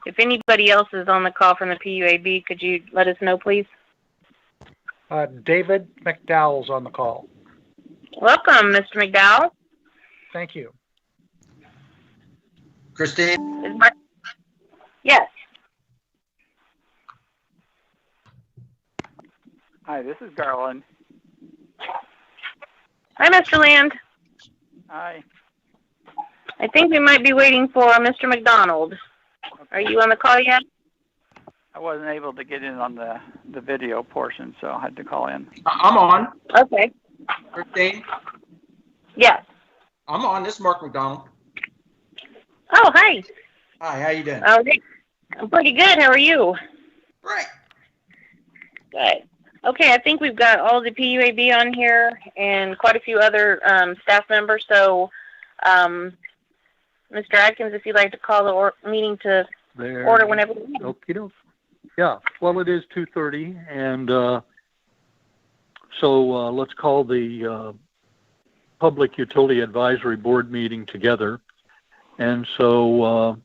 If anybody else is on the call from the PUAB, could you let us know, please? David McDowell's on the call. Welcome, Mr. McDowell. Thank you. Christine? Yes. Hi, this is Garland. Hi, Mr. Land. Hi. I think we might be waiting for Mr. McDonald. Are you on the call yet? I wasn't able to get in on the video portion, so I had to call in. I'm on. Okay. Christine? Yes. I'm on. This is Mark McDonald. Oh, hi. Hi, how you doing? Okay. I'm pretty good. How are you? Great. Good. Okay, I think we've got all the PUAB on here and quite a few other staff members. So, Mr. Atkins, if you'd like to call the meeting to order whenever you need. Okie doke. Yeah, well, it is 2:30, and so let's call the Public Utility Advisory Board meeting together. And so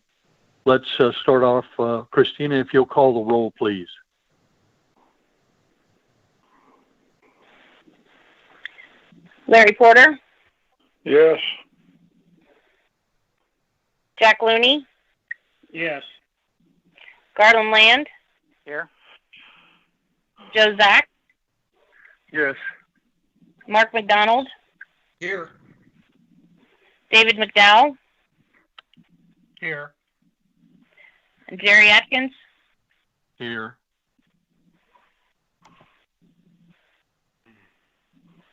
let's start off. Christina, if you'll call the roll, please. Larry Porter? Yes. Jack Looney? Yes. Garland Land? Here? Joe Zach? Yes. Mark McDonald? Here. David McDowell? Here. And Jerry Atkins? Here.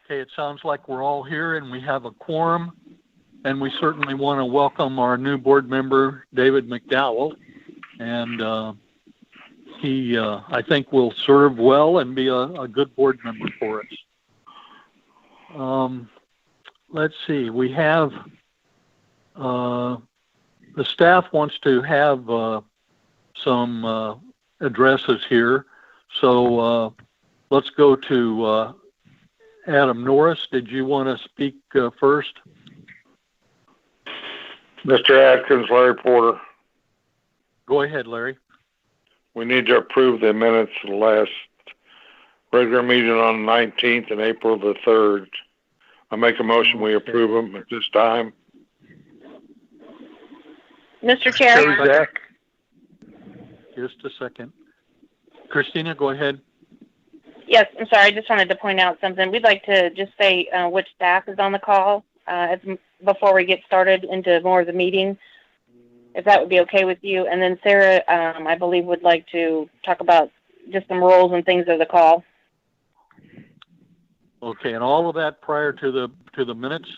Okay, it sounds like we're all here and we have a quorum, and we certainly want to welcome our new board member, David McDowell, and he, I think, will serve well and be a good board member for us. Let's see, we have, the staff wants to have some addresses here, so let's go to Adam Norris. Did you want to speak first? Mr. Atkins, Larry Porter. Go ahead, Larry. We need to approve the minutes of the last regular meeting on the 19th and April the 3rd. I make a motion we approve them at this time. Mr. Chair? Zach. Just a second. Christina, go ahead. Yes, I'm sorry. I just wanted to point out something. We'd like to just say which staff is on the call before we get started into more of the meeting, if that would be okay with you. And then Sarah, I believe, would like to talk about just some roles and things of the call. Okay, and all of that prior to the minutes,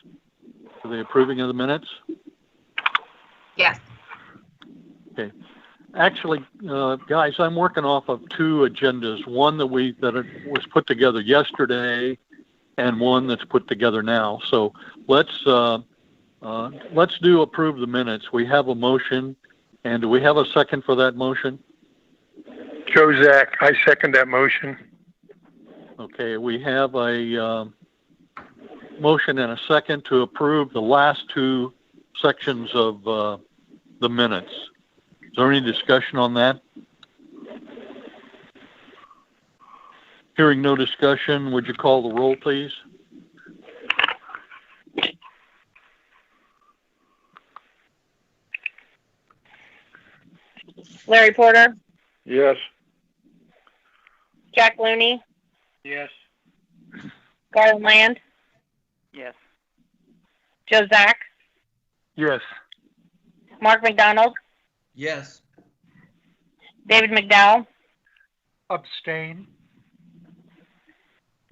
to the approving of the minutes? Yes. Okay. Actually, guys, I'm working off of two agendas. One that was put together yesterday, and one that's put together now. So let's do approve the minutes. We have a motion, and do we have a second for that motion? Joe Zach, I second that motion. Okay, we have a motion and a second to approve the last two sections of the minutes. Is there any discussion on that? Hearing no discussion, would you call the roll, please? Larry Porter? Yes. Jack Looney? Yes. Garland Land? Yes. Joe Zach? Yes. Mark McDonald? Yes. David McDowell? Abstain.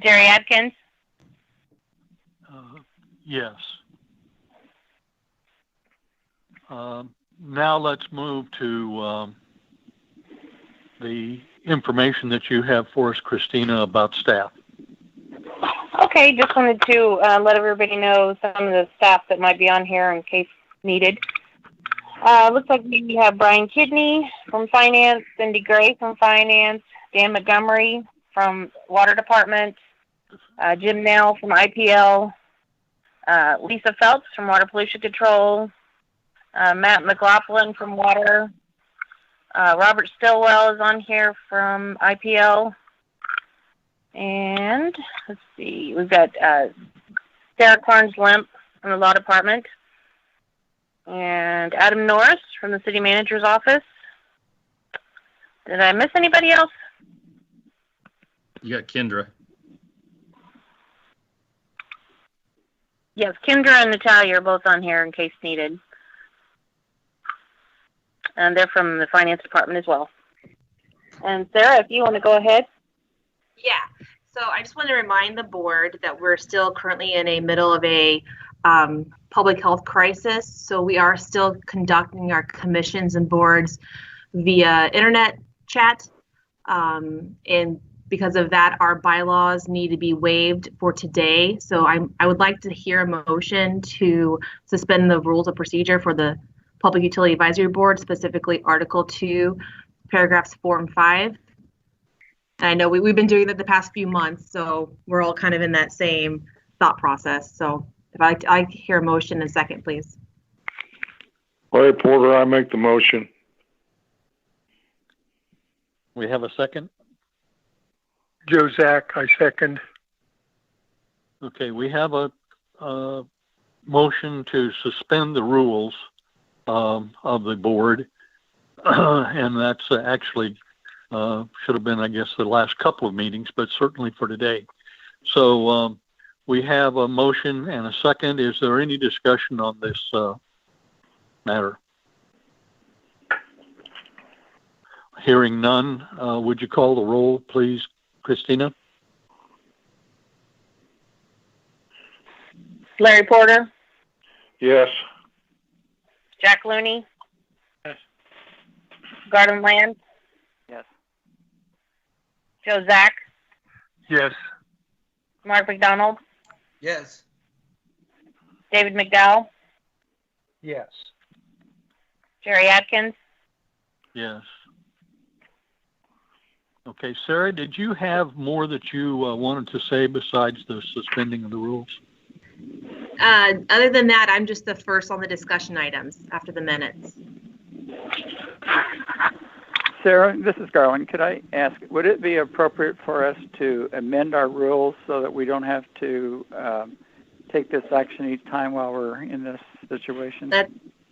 Jerry Atkins? Yes. Now let's move to the information that you have for us, Christina, about staff. Okay, just wanted to let everybody know some of the staff that might be on here in case needed. Looks like we have Brian Kidney from Finance, Cindy Gray from Finance, Dan Montgomery from Water Department, Jim Nell from IPL, Lisa Phelps from Water Pollution Control, Matt McLaughlin from Water, Robert Stillwell is on here from IPL. And let's see, we've got Sarah Carnes-Lemp from the Law Department. And Adam Norris from the City Manager's Office. Did I miss anybody else? You got Kendra. Yes, Kendra and Natalia are both on here in case needed. And they're from the Finance Department as well. And Sarah, if you want to go ahead. Yeah. So I just want to remind the board that we're still currently in a middle of a public health crisis. So we are still conducting our commissions and boards via internet chat. And because of that, our bylaws need to be waived for today. So I would like to hear a motion to suspend the rules of procedure for the Public Utility Advisory Board, specifically Article 2, paragraphs 4 and 5. And I know we've been doing that the past few months, so we're all kind of in that same thought process. So if I'd like to hear a motion in a second, please. Larry Porter, I make the motion. We have a second? Joe Zach, I second. Okay, we have a motion to suspend the rules of the board, and that's actually should have been, I guess, the last couple of meetings, but certainly for today. So we have a motion and a second. Is there any discussion on this matter? Hearing none, would you call the roll, please, Christina? Larry Porter, Yes. Jack Looney. Yes. Garden Land, Yes. Joe Zach, Yes. Mark McDonald, Yes. David McDowell, Yes. Jerry Adkins. Yes. Okay, Sarah, did you have more that you wanted to say besides the suspending of the rules? Other than that, I'm just the first on the discussion items after the minutes. Sarah, this is Garland. Could I ask, would it be appropriate for us to amend our rules so that we don't have to take this action each time while we're in this situation?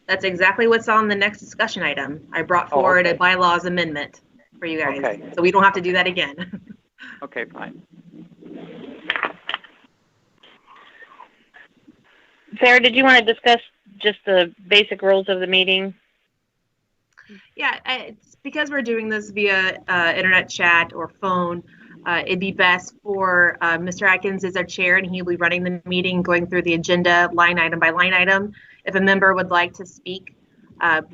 That's exactly what's on the next discussion item. I brought forward a bylaws amendment for you guys, Okay. so we don't have to do that again. Okay, fine. Sarah, did you want to discuss just the basic rules of the meeting? Yeah, it's because we're doing this via internet chat or phone. It'd be best for Mr. Atkins as our chair, and he'll be running the meeting, going through the agenda line item by line item. If a member would like to speak,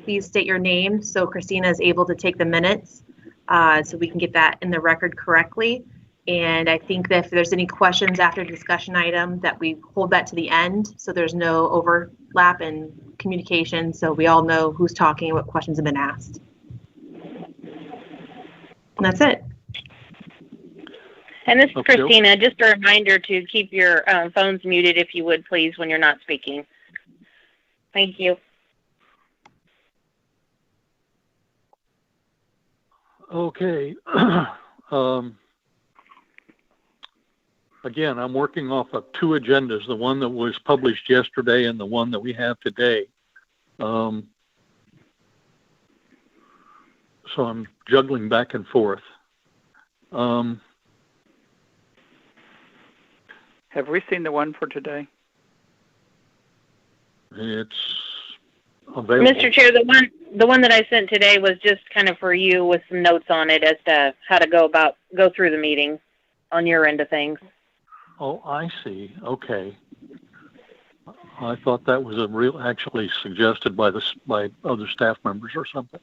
please state your name so Christina is able to take the minutes so we can get that in the record correctly. And I think that if there's any questions after discussion item, that we hold that to the end so there's no overlap in communication, so we all know who's talking and what questions have been asked. And that's it. And this is Okay. Christina. Just a reminder to keep your phones muted if you would, please, when you're not speaking. Thank you. Okay. Again, I'm working off of two agendas, the one that was published yesterday and the one that we have today. So I'm juggling back and forth. Have we seen the one for today? It's available. Mr. Chair, the one that I sent today was just kind of for you with some notes on it as to how to go through the meeting on your end of things. Oh, I see. Okay. I thought that was actually suggested by other staff members or something.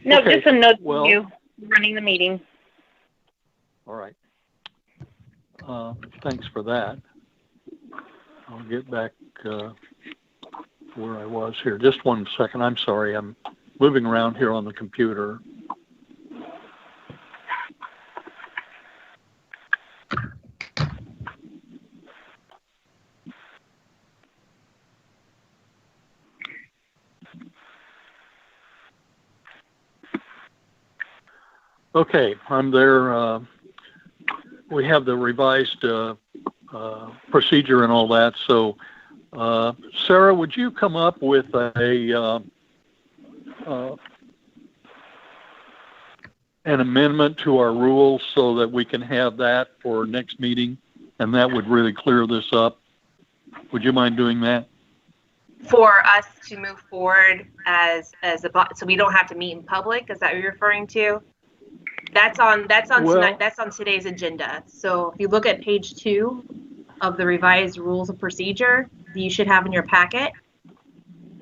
No, Okay. just some notes Well- for you running the meeting. All right. Thanks for that. I'll get back where I was here. Just one second. I'm sorry. I'm moving around here on the computer. Okay, I'm there. We have the revised procedure and all that. So, Sarah, would you come up with an amendment to our rules so that we can have that for next meeting, and that would really clear this up? Would you mind doing that? For us to move forward as so we don't have to meet in public, is that what you're referring to? That's on tonight. That's on today's agenda. So if you look at page 2 of the revised rules of procedure, you should have in your packet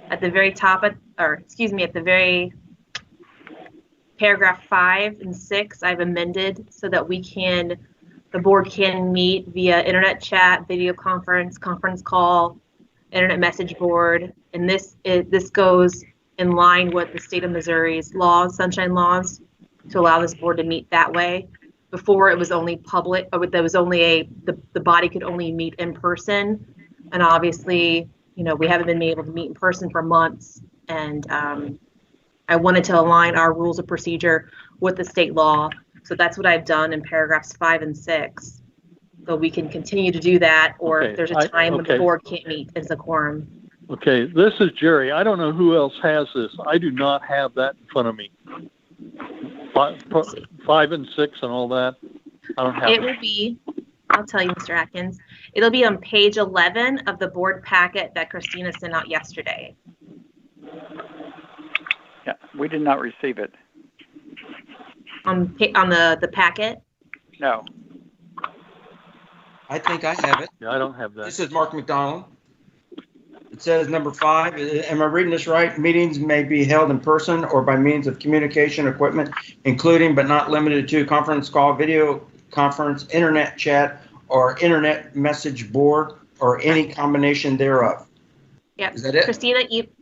at the very top, at the very paragraph 5 and 6, I've amended so that the board can meet via internet chat, video conference, conference call, internet message board, and this goes in line with the state of Missouri's laws, sunshine laws, to allow this board to meet that way. Before, it was only public, there was only the body could only meet in person, and obviously, we haven't been able to meet in person for months, and I wanted to align our rules of procedure with the state law, so that's what I've done in paragraphs 5 and 6. So we can continue to do that, or if there's a time when the board can't meet as a quorum. Okay, this is Jerry. I don't know who else has this. I do not have that in front of me. 5 and 6 and all that. I don't have it. It will be, I'll tell you, Mr. Atkins, it'll be on page 11 of the board packet that Christina sent out yesterday. Yeah, we did not receive it. On the packet? No. I think I have it. Yeah, I don't have that. This is Mark McDonald. It says number 5, am I reading this right? Meetings may be held in person or by means of communication equipment, including but not limited to conference call, video conference, internet chat, or internet message board, or any combination thereof. Yep. Is that it?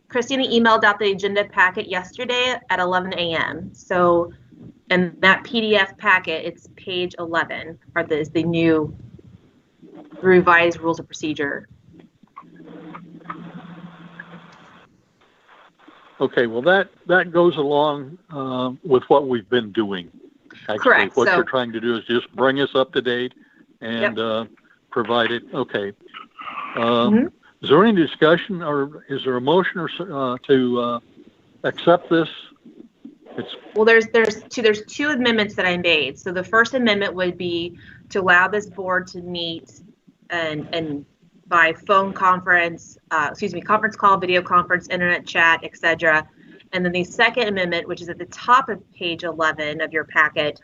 Christina emailed out the agenda packet yesterday at 11 a.m. So, in that PDF packet, it's page 11, is the new revised rules of procedure. Okay, well, that goes along with what we've been doing. Actually, correct. What you're trying to do is just bring us up to date and provide it. Okay. Is there any discussion, or is there a motion to accept this? Well, there's two amendments that I made. So the first amendment would be to allow this board to meet and by phone conference, conference call, video conference, internet chat, etc. And then the second amendment, which is at the top of page 11 of your packet,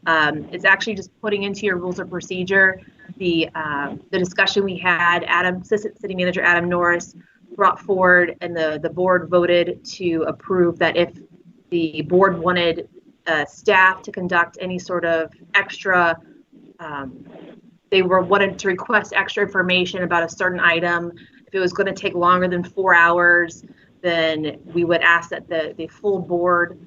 it's actually just putting into your rules of procedure the discussion we had. Assistant City Manager Adam Norris brought forward, and the board voted to approve that if the board wanted staff to conduct any sort of extra, wanted to request extra information about a certain item. If it was going to take longer than 4 hours, then we would ask that the full board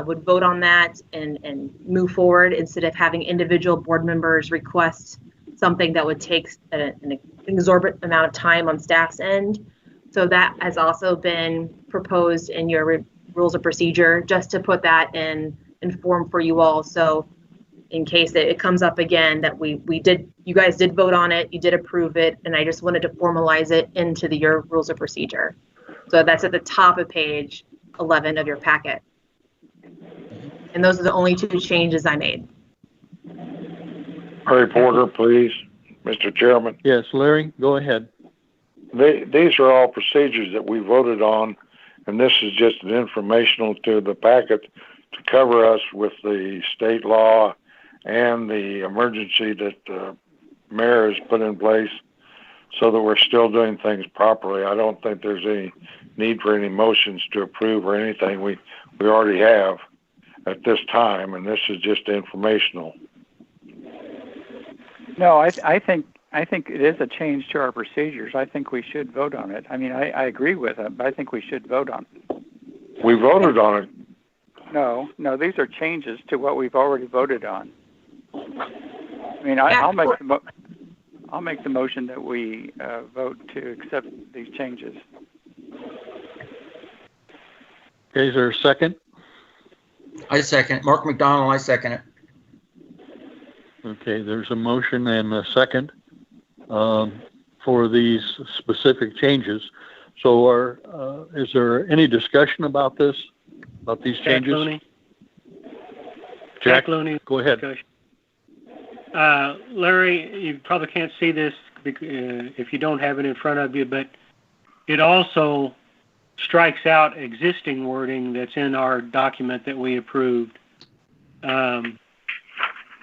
would vote on that and move forward, instead of having individual board members request something that would take an exorbitant amount of time on staff's end. So that has also been proposed in your rules of procedure, just to put that in form for you all. So in case it comes up again, that you guys did vote on it, you did approve it, and I just wanted to formalize it into your rules of procedure. So that's at the top of page 11 of your packet. And those are the only two changes I made. Larry Porter, please. Mr. Chairman. Yes, Larry, go ahead. These are all procedures that we voted on, and this is just an informational to the packet to cover us with the state law and the emergency that the mayor has put in place, so that we're still doing things properly. I don't think there's any need for any motions to approve or anything. We already have at this time, and this is just informational. No, I think it is a change to our procedures. I think we should vote on it. I mean, I agree with it, but I think we should vote on it. We voted on it. No, these are changes to what we've already voted on. I mean, I'll make the motion that we vote to accept these changes. Okay, is there a second? I second. Mark McDonald, I second it. Okay, there's a motion and a second for these specific changes. So is there any discussion about this, about these changes? Looney. Jack Looney. Go ahead. Larry, you probably can't see this if you don't have it in front of you, but it also strikes out existing wording that's in our document that we approved.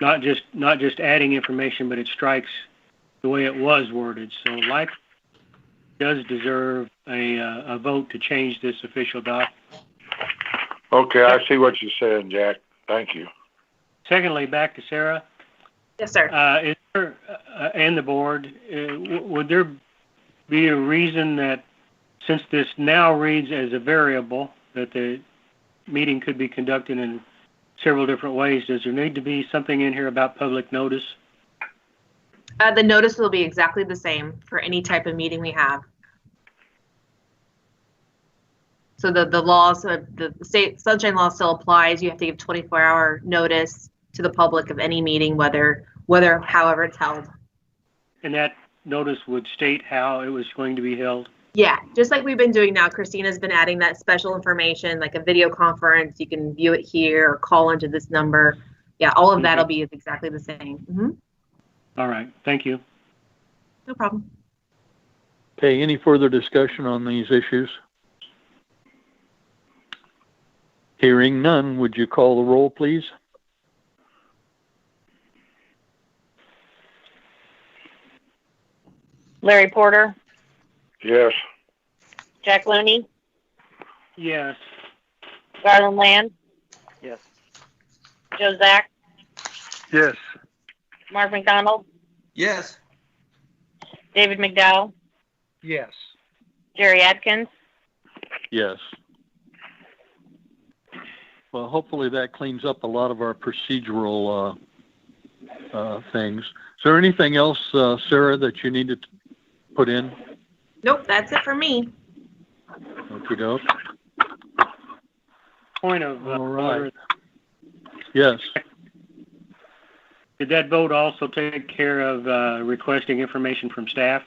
Not just adding information, but it strikes the way it was worded. So life does deserve a vote to change this official doc. Okay, I see what you're saying, Jack. Thank you. Secondly, back to Sarah. Yes, sir. Is there, and the board, would there be a reason that since this now reads as a variable, that the meeting could be conducted in several different ways, does there need to be something in here about public notice? The notice will be exactly the same for any type of meeting we have. So the laws, the state sunshine law still applies. You have to give 24-hour notice to the public of any meeting, however it's held. And that notice would state how it was going to be held? Yeah, just like we've been doing now. Christina's been adding that special information, like a video conference. You can view it here or call into this number. Yeah, all of that'll be exactly the same. Mm-hmm. All right, thank you. No problem. Okay, any further discussion on these issues? Hearing none, would you call the roll, please? Larry Porter, Yes. Jack Looney, Yes. Garland Land, Yes. Joe Zack, Yes. Mark McDonald, Yes. David McDowell, Yes. Jerry Adkins. Yes. Well, hopefully that cleans up a lot of our procedural things. Is there anything else, Sarah, that you needed to put in? Nope, that's it for me. Okey-doke. Point of All right. order. Yes. Did that vote also take care of requesting information from staff?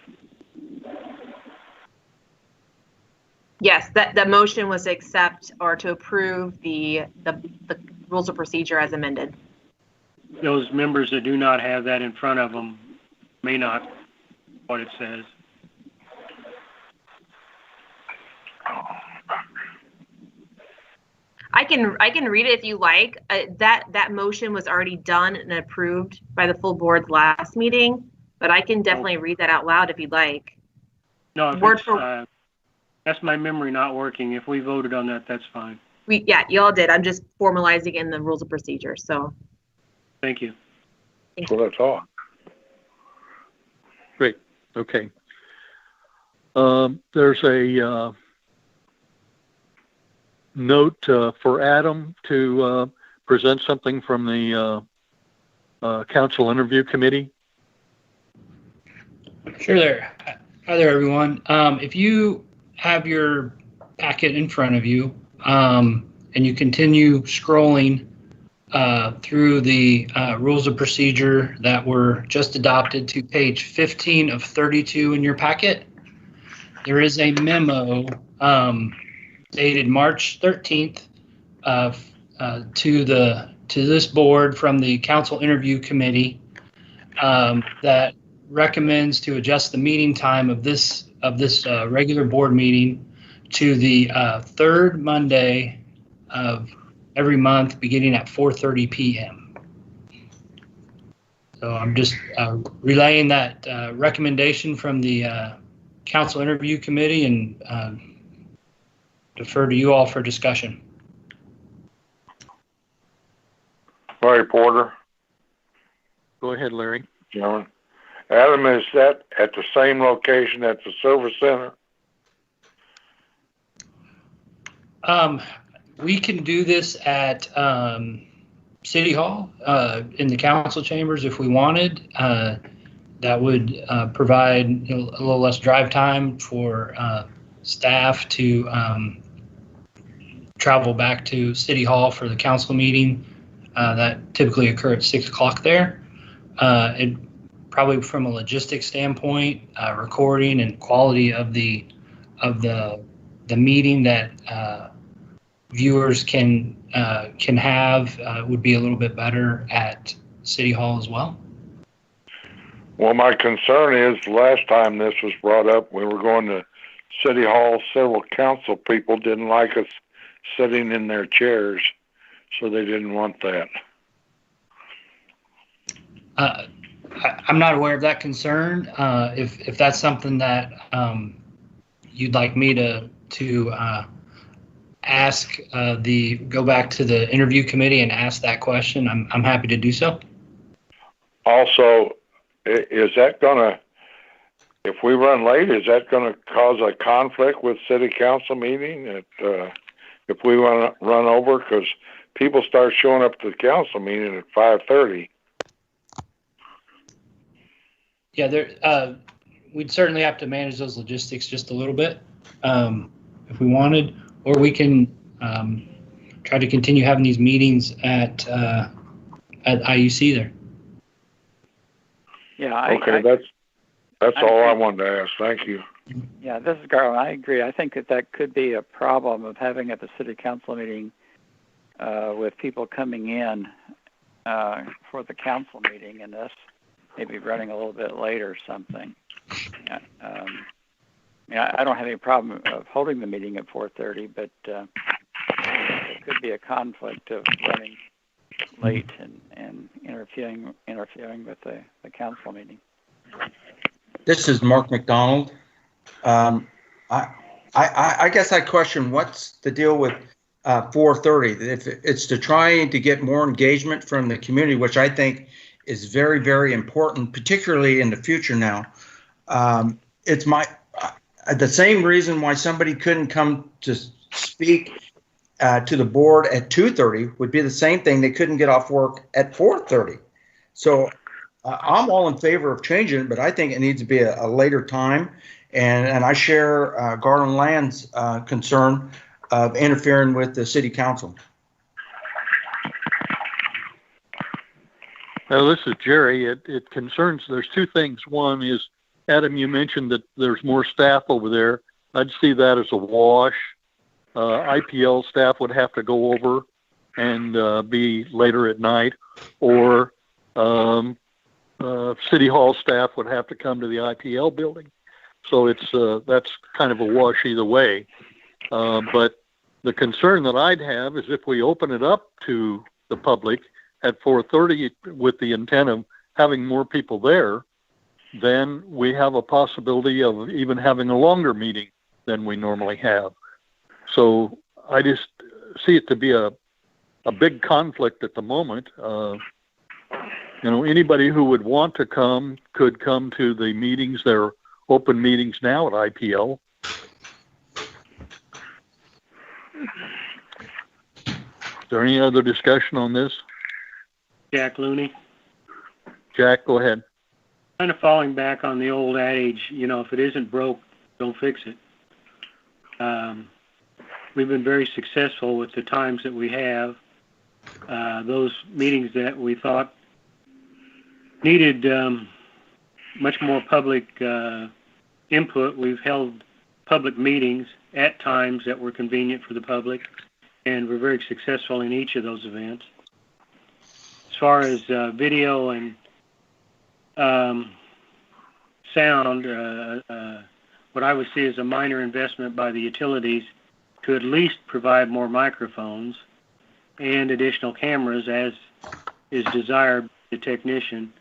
Yes, that motion was to accept or to approve the rules of procedure as amended. Those members that do not have that in front of them may not what it says. I can read it if you like. That motion was already done and approved by the full board last meeting, but I can definitely read that out loud if you'd like. No, if Word it's, that's my memory not working. If we voted on that, that's fine. Yeah, y'all did. I'm just formalizing in the rules of procedure. So Thank you. So that's all. Great. Okay. There's a note for Adam to present something from the council interview committee. Sure there. Hi there, everyone. If you have your packet in front of you and you continue scrolling through the rules of procedure that were just adopted to page 15 of 32 in your packet, there is a memo dated March 13th to this board from the council interview committee that recommends to adjust the meeting time of this regular board meeting to the third Monday of every month, beginning at 4:30 p.m. So I'm just relaying that recommendation from the council interview committee and defer to you all for discussion. Larry Porter, Go ahead, Larry. Chairman. Adam, is that at the same location at the service center? We can do this at City Hall in the council chambers if we wanted. That would provide a little less drive time for staff to travel back to City Hall for the council meeting that typically occur at 6 o'clock there. It probably from a logistics standpoint, recording and quality of the meeting that viewers can have would be a little bit better at City Hall as well. Well, my concern is last time this was brought up, we were going to City Hall, several council people didn't like us sitting in their chairs, so they didn't want that. I'm not aware of that concern. If that's something that you'd like me to ask go back to the interview committee and ask that question, I'm happy to do so. Also, is that gonna, if we run late, is that gonna cause a conflict with city council meeting if we run over? Because people start showing up to the council meeting at 5:30. Yeah, we'd certainly have to manage those logistics just a little bit if we wanted, or we can try to continue having these meetings at IUC there. Yeah. Okay, that's all I wanted to ask. Thank you. Yeah, this is Garland. I agree. I think that could be a problem of having at the city council meeting with people coming in for the council meeting and us maybe running a little bit late or something. I don't have any problem of holding the meeting at 4:30, but there could be a conflict of running late and interfering with the council meeting. This is Mark McDonald. I guess I question what's the deal with 4:30. If it's to try to get more engagement from the community, which I think is very, very important, particularly in the future now. It's the same reason why somebody couldn't come to speak to the board at 2:30 would be the same thing. They couldn't get off work at 4:30. So I'm all in favor of changing it, but I think it needs to be a later time. And I share Garland Land's concern of interfering with the city council. Now, this is Jerry. It concerns, there's two things. One is, Adam, you mentioned that there's more staff over there. I'd see that as a wash. IPL staff would have to go over and be later at night, or City Hall staff would have to come to the IPL building. So that's kind of a wash either way. But the concern that I'd have is if we open it up to the public at 4:30 with the intent of having more people there, then we have a possibility of even having a longer meeting than we normally have. So I just see it to be a big conflict at the moment. Anybody who would want to come could come to the meetings. They're open meetings now at IPL. Is there any other discussion on this? Jack Looney. Jack, go ahead. Kind of falling back on the old adage, if it isn't broke, don't fix it. We've been very successful with the times that we have. Those meetings that we thought needed much more public input, we've held public meetings at times that were convenient for the public, and we're very successful in each of those events. As far as video and sound, what I would see as a minor investment by the utilities to at least provide more microphones and additional cameras, as is desired by the technician,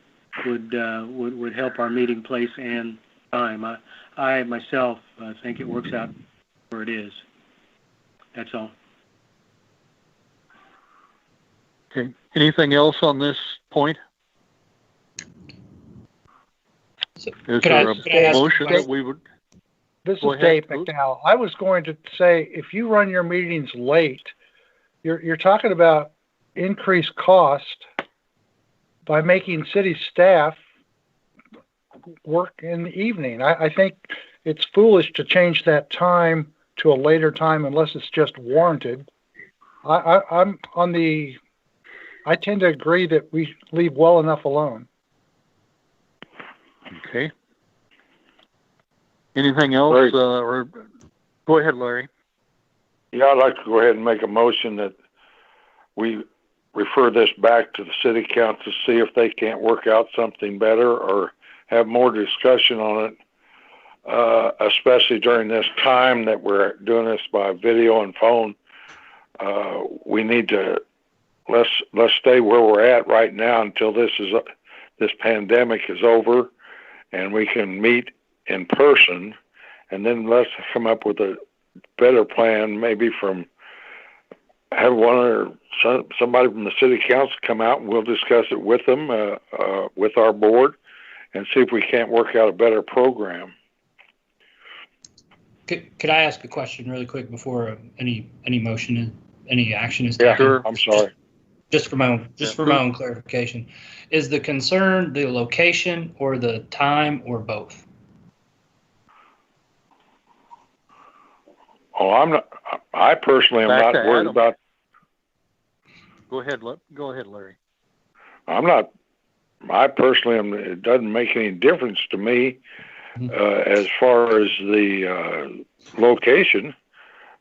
would help our meeting place and time. I myself think it works out where it is. That's all. Okay. Anything else on this point? Is there a motion that we would? This Go is ahead, Dave McDowell. I was going to say, if you run your meetings late, you're talking about increased cost by making city staff work in the evening. I think it's foolish to change that time to a later time unless it's just warranted. I'm on the. I tend to agree that we leave well enough alone. Okay. Anything else? Larry. Or go ahead, Larry. Yeah, I'd like to go ahead and make a motion that we refer this back to the city council to see if they can't work out something better or have more discussion on it, especially during this time that we're doing this by video and phone. We need to let's stay where we're at right now until this pandemic is over and we can meet in person, and then let's come up with a better plan, maybe have one or somebody from the city council come out and we'll discuss it with them, with our board, and see if we can't work out a better program. Could I ask a question really quick before any motion, any action is taken? Yeah, sure. I'm sorry. Just for my own clarification, is the concern the location or the time or both? Oh, I'm not. I personally am not worried about. Go ahead, Larry. I'm not. I personally am. It doesn't make any difference to me as far as the location.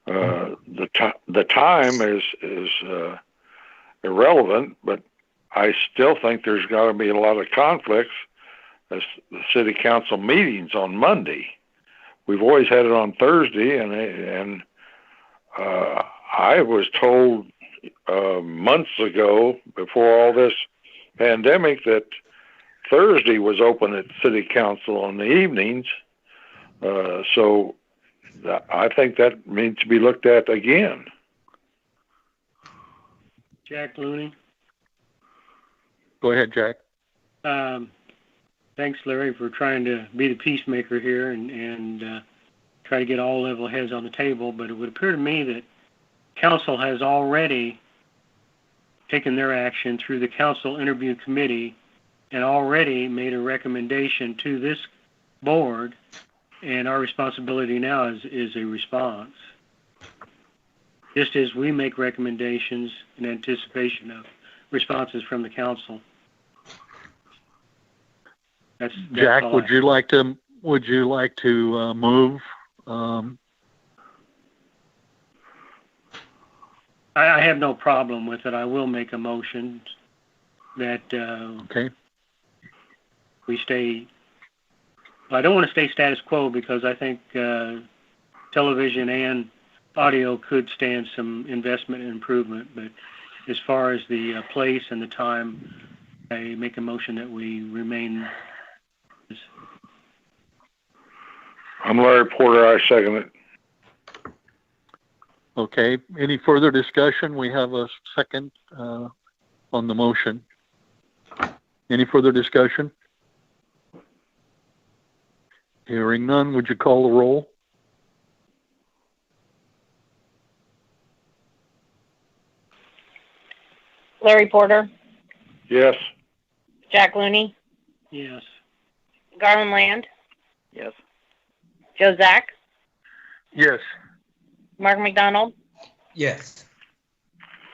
The time is irrelevant, but I still think there's got to be a lot of conflicts as the city council meetings on Monday. We've always had it on Thursday, and I was told months ago, before all this pandemic, that Thursday was open at city council on the evenings. So I think that needs to be looked at again. Jack Looney. Go ahead, Jack. Thanks, Larry, for trying to be the peacemaker here and try to get all level heads on the table. But it would appear to me that council has already taken their action through the council interview committee and already made a recommendation to this board. And our responsibility now is a response. Just as we make recommendations in anticipation of responses from the council. That's Jack, would you like to move? I have no problem with it. I will make a motion that okay. We stay. I don't want to stay status quo because I think television and audio could stand some investment and improvement. But as far as the place and the time, I make a motion that we remain. I'm Larry Porter. I second it. Okay. Any further discussion? We have a second on the motion. Any further discussion? Hearing none, would you call the roll? Larry Porter, Yes. Jack Looney, Yes. Garland Land, Yes. Joe Zack, Yes. Mark McDonald, Yes.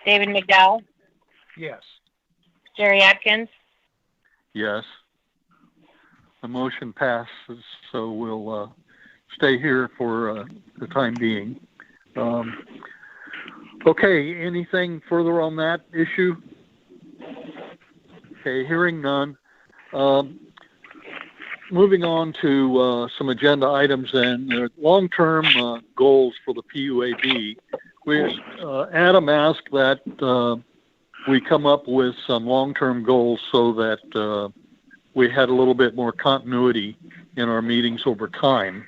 David McDowell, Yes. Jerry Atkins. Yes. The motion passes, so we'll stay here for the time being. Okay, anything further on that issue? Okay, hearing none. Moving on to some agenda items and long-term goals for the PUAB. Adam asked that we come up with some long-term goals so that we had a little bit more continuity in our meetings over time.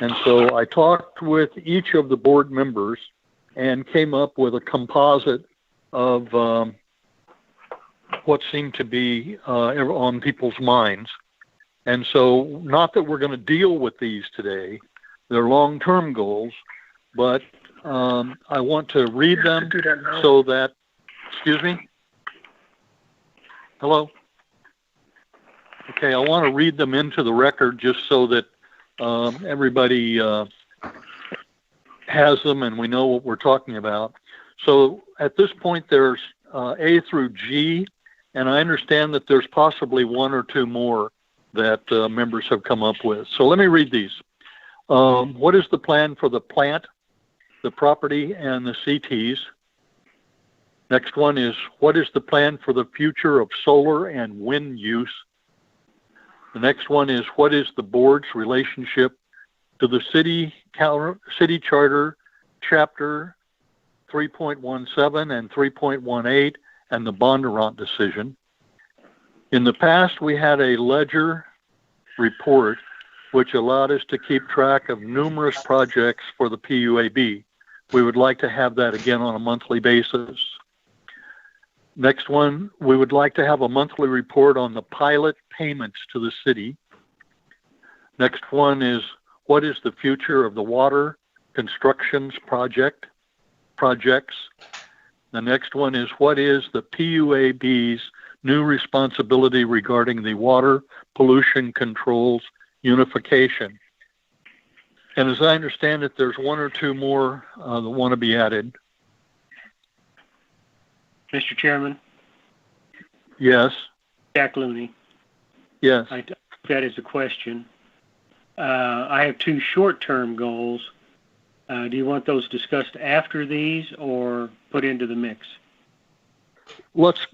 And so I talked with each of the board members and came up with a composite of what seemed to be on people's minds. And so, not that we're going to deal with these today, they're long-term goals, but I want to read them so that, excuse me? Hello? Okay, I want to read them into the record just so that everybody has them and we know what we're talking about. So at this point, there's A through G, and I understand that there's possibly one or two more that members have come up with. So let me read these. What is the plan for the plant, the property, and the CTs? Next one is, what is the plan for the future of solar and wind use? The next one is, what is the board's relationship to the city charter chapter 3.17 and 3.18 and the Bondurant decision? In the past, we had a ledger report which allowed us to keep track of numerous projects for the PUAB. We would like to have that again on a monthly basis. Next one, we would like to have a monthly report on the pilot payments to the city. Next one is, what is the future of the water constructions projects? The next one is, what is the PUAB's new responsibility regarding the water pollution controls unification? And as I understand it, there's one or two more that want to be added. Mr. Chairman? Yes. Jack Looney. Yes. That is a question. I have two short-term goals. Do you want those discussed after these or put into the mix? Let's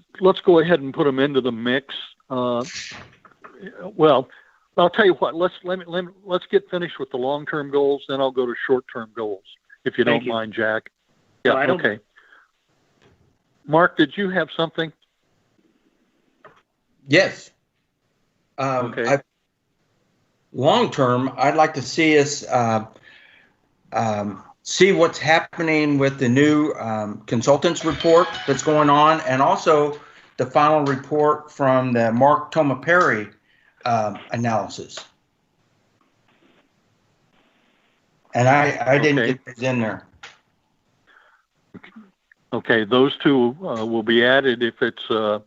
go ahead and put them into the mix. Well, I'll tell you what. Let's get finished with the long-term goals, then I'll go to short-term goals, if you don't mind, Jack. Yeah. No, okay. Mark, did you have something? Yes. Okay. Long term, I'd like to see us see what's happening with the new consultants report that's going on, and also the final report from the Mark Tomaperi analysis. And I didn't get those in there. Okay, those two will be added if it's all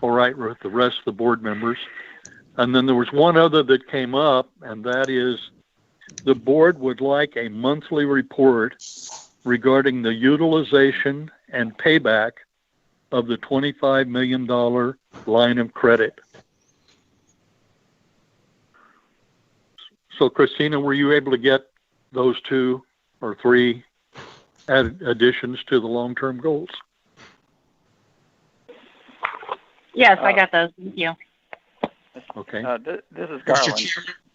right with the rest of the board members. And then there was one other that came up, and that is the board would like a monthly report regarding the utilization and payback of the $25 million line of credit. So, Christina, were you able to get those two or three additions to the long-term goals? Yes, I got those. Thank you. Okay. This is Garland.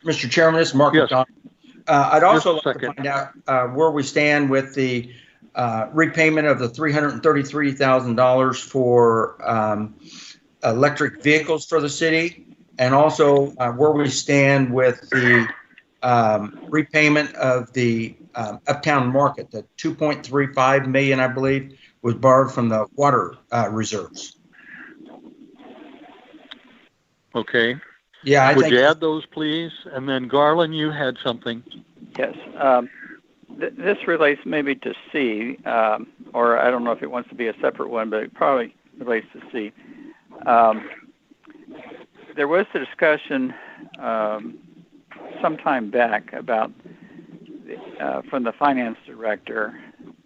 Mr. Chairman, this is Mark Yes. McDonald. I'd also like to Second. find out where we stand with the repayment of the $333,000 for electric vehicles for the city, and also where we stand with the repayment of the Uptown Market. The $2.35 million, I believe, was borrowed from the water reserves. Okay. Yeah, Would you add those, please? And then, Garland, you had something. Yes. This relates maybe to C, or I don't know if it wants to be a separate one, but it probably relates to C. There was a discussion some time back about from the finance director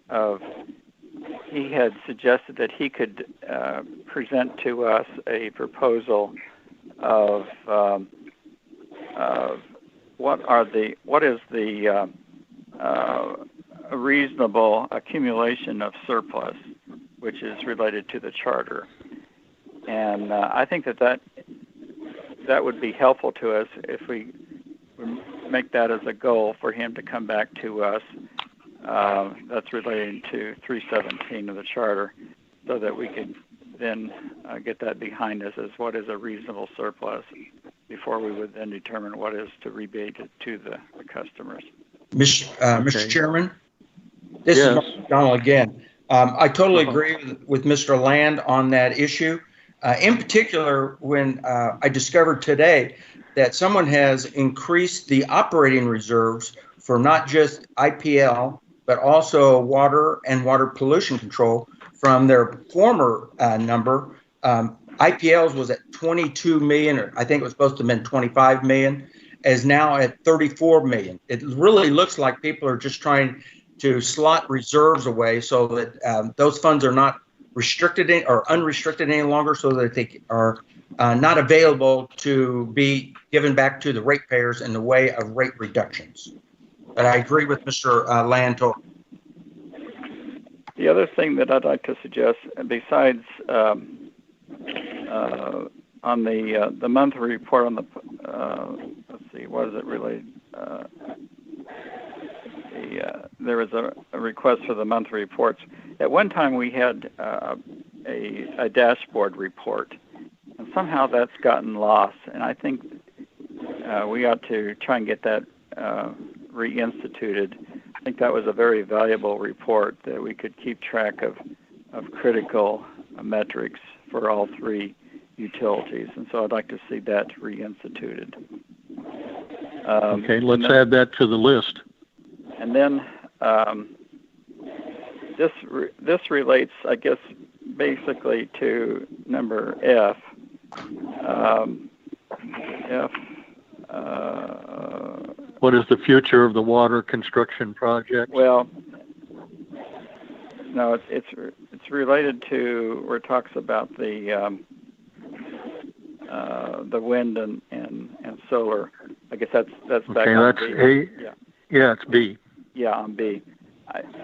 of he had suggested that he could present to us a proposal of what is the a reasonable accumulation of surplus, which is related to the charter. And I think that would be helpful to us if we make that as a goal for him to come back to us. That's relating to 317 of the charter, so that we could then get that behind us as what is a reasonable surplus before we would then determine what is to rebate it to the customers. Mr. Chairman, this is Mark McDonald again. I totally agree with Mr. Land on that issue. In particular, when I discovered today that someone has increased the operating reserves for not just IPL, but also water and water pollution control from their former number. IPL's was at 22 million, or I think it was supposed to have been 25 million, is now at 34 million. It really looks like people are just trying to slot reserves away so that those funds are not restricted or unrestricted any longer, so that they are not available to be given back to the ratepayers in the way of rate reductions. But I agree with Mr. Land totally. The other thing that I'd like to suggest, besides on the monthly report on the, let's see, what is it related? There was a request for the monthly reports. At one time, we had a dashboard report, and somehow that's gotten lost. And I think we ought to try and get that reinstituted. I think that was a very valuable report that we could keep track of critical metrics for all three utilities, and so I'd like to see that reinstituted. Okay, let's add that to the list. And then this relates, I guess, basically to number F. What is the future of the water construction project? Well, no, it's related to where it talks about the wind and solar. I guess that's back on that's B. A. Yeah, it's B. Yeah, on B.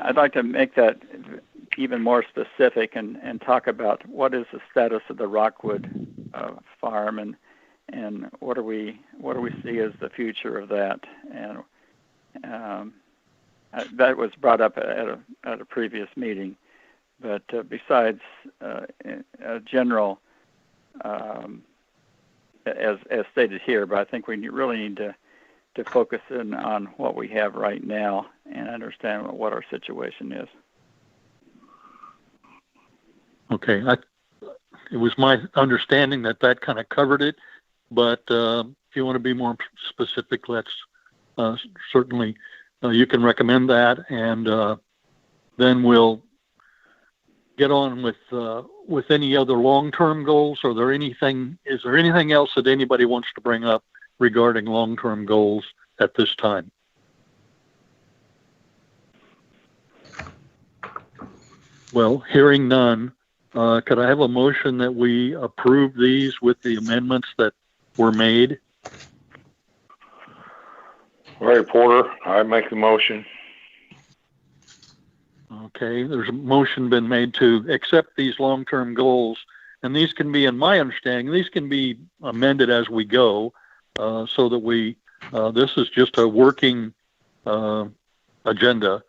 I'd like to make that even more specific and talk about what is the status of the Rockwood farm and what do we see as the future of that, and that was brought up at a previous meeting. But besides a general, as stated here, but I think we really need to focus in on what we have right now and understand what our situation is. Okay, it was my understanding that kind of covered it, but if you want to be more specific, let's certainly you can recommend that, and then we'll get on with any other long-term goals. Is there anything else that anybody wants to bring up regarding long-term goals at this time? Well, hearing none, could I have a motion that we approve these with the amendments that were made? Larry Porter, I make the motion. Okay, there's a motion been made to accept these long-term goals, and these can be, in my understanding, these can be amended as we go, so that this is just a working agenda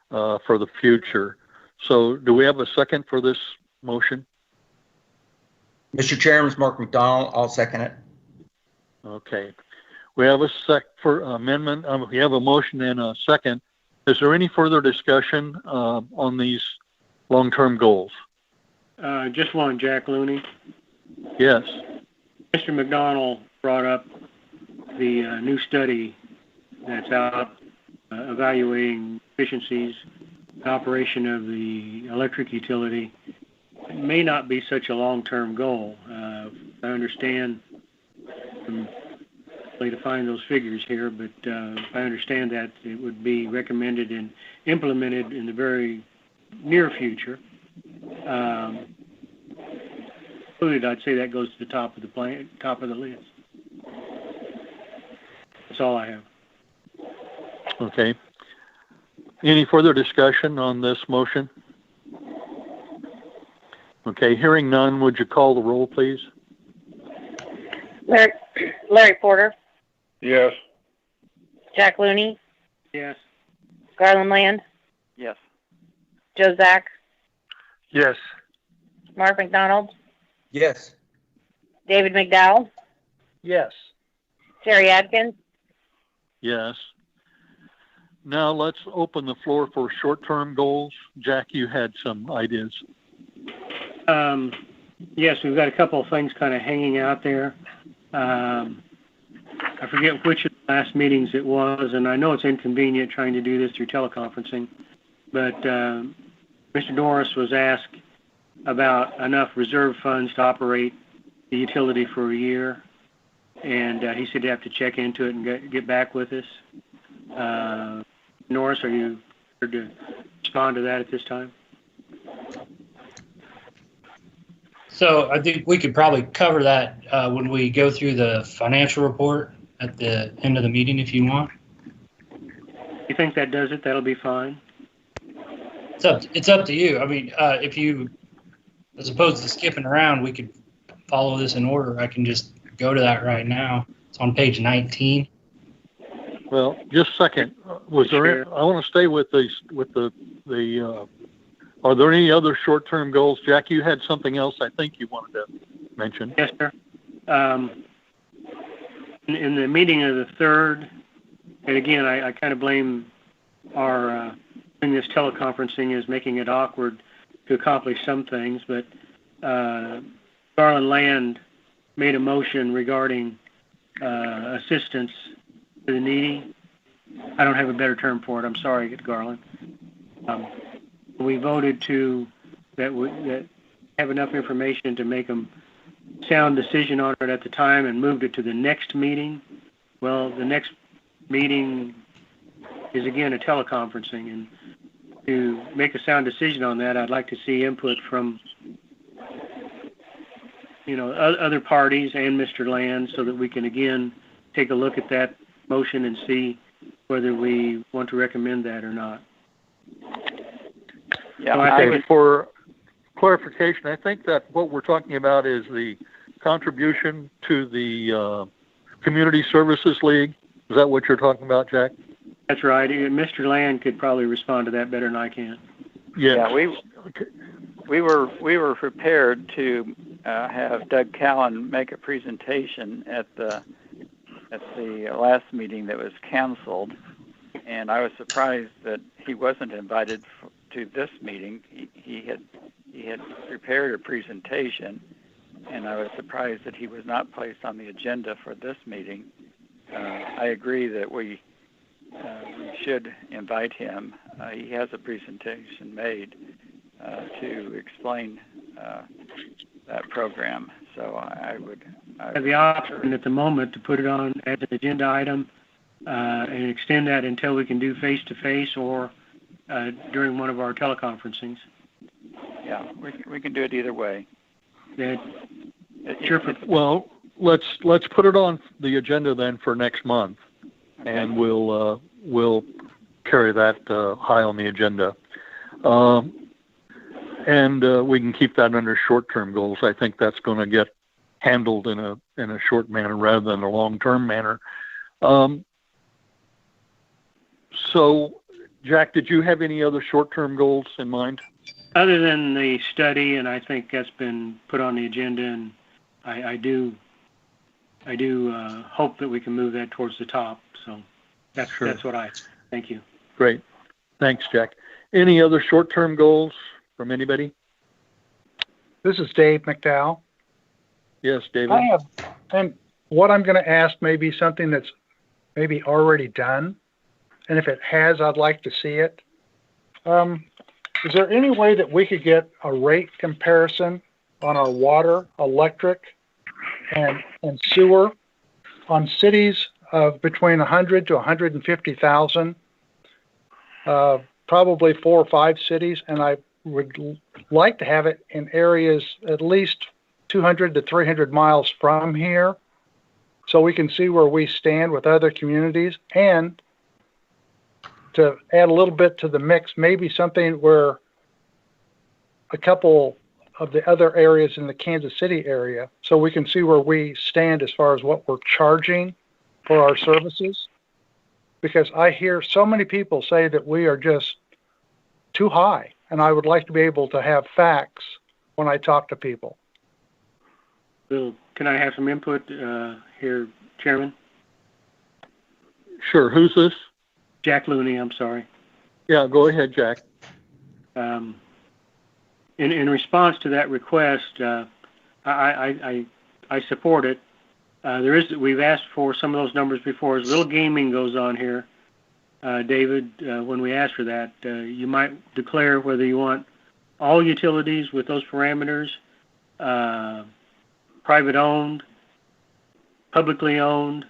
for the future. So do we have a second for this motion? Mr. Chairman, it's Mark McDonald. I'll second it. Okay. We have a for amendment. We have a motion and a second. Is there any further discussion on these long-term goals? Just one, Jack Looney. Yes. Mr. McDonald brought up the new study that's out evaluating efficiencies, operation of the electric utility. It may not be such a long-term goal. I understand to find those figures here, but I understand that it would be recommended and implemented in the very near future. I'd say that goes to the top of the list. That's all I have. Okay. Any further discussion on this motion? Okay, hearing none, would you call the roll, please? Larry Porter, Yes. Jack Looney, Yes. Garland Land, Yes. Joe Zach, Yes. Mark McDonald, Yes. David McDowell, Yes. Terry Adkins. Yes. Now let's open the floor for short-term goals. Jack, you had some ideas. Yes, we've got a couple of things kind of hanging out there. I forget which of the last meetings it was, and I know it's inconvenient trying to do this through teleconferencing, but Mr. Norris was asked about enough reserve funds to operate the utility for a year, and he said he'd have to check into it and get back with us. Norris, are you to respond to that at this time? So I think we could probably cover that when we go through the financial report at the end of the meeting, if you want. You think that does it? That'll be fine. It's up to you. I mean, if you, as opposed to skipping around, we could follow this in order. I can just go to that right now. It's on page 19. Well, just a second. Was there? I want to stay with the. Are there any other short-term goals, Jack? You had something else I think you wanted to mention. Yes, sir. In the meeting of the 3rd, and again, I kind of blame our in this teleconferencing is making it awkward to accomplish some things, but Garland Land made a motion regarding assistance to the needy. I don't have a better term for it. I'm sorry, Garland. We voted to that have enough information to make a sound decision on it at the time and moved it to the next meeting. Well, the next meeting is again a teleconferencing, and to make a sound decision on that, I'd like to see input from other parties and Mr. Land so that we can again take a look at that motion and see whether we want to recommend that or not. Yeah, so I think for clarification, I think that what we're talking about is the contribution to the Community Services League. Is that what you're talking about, Jack? That's right. Mr. Land could probably respond to that better than I can. Yeah, we were prepared to have Doug Callan make a presentation at the last meeting that was canceled, and I was surprised that he wasn't invited to this meeting. He had prepared a presentation, and I was surprised that he was not placed on the agenda for this meeting. I agree that we should invite him. He has a presentation made to explain that program. So I would have the option at the moment to put it on as an agenda item and extend that until we can do face-to-face or during one of our teleconferencings. Yeah, we can do it either way. Sure. Well, let's put it on the agenda then for next month, okay. And we'll carry that high on the agenda, and we can keep that under short-term goals. I think that's going to get handled in a short manner rather than a long-term manner. So, Jack, did you have any other short-term goals in mind? Other than the study, and I think that's been put on the agenda, and I do hope that we can move that towards the top. So that's what thank you. Great. Thanks, Jack. Any other short-term goals from anybody? This is Dave McDowell. Yes, David. I have, and what I'm going to ask may be something that's maybe already done. And if it has, I'd like to see it. Is there any way that we could get a rate comparison on our water, electric, and sewer on cities of between 100 to 150,000? Probably 4 or 5 cities, and I would like to have it in areas at least 200 to 300 miles from here, so we can see where we stand with other communities, and to add a little bit to the mix, maybe something where a couple of the other areas in the Kansas City area, so we can see where we stand as far as what we're charging for our services. Because I hear so many people say that we are just too high, and I would like to be able to have facts when I talk to people. Bill, can I have some input here, Chairman? Sure. Who's this? Jack Looney, I'm sorry. Yeah, go ahead, Jack. In response to that request, I support it. We've asked for some of those numbers before. As little gaming goes on here, David, when we ask for that, you might declare whether you want all utilities with those parameters, private owned, publicly owned,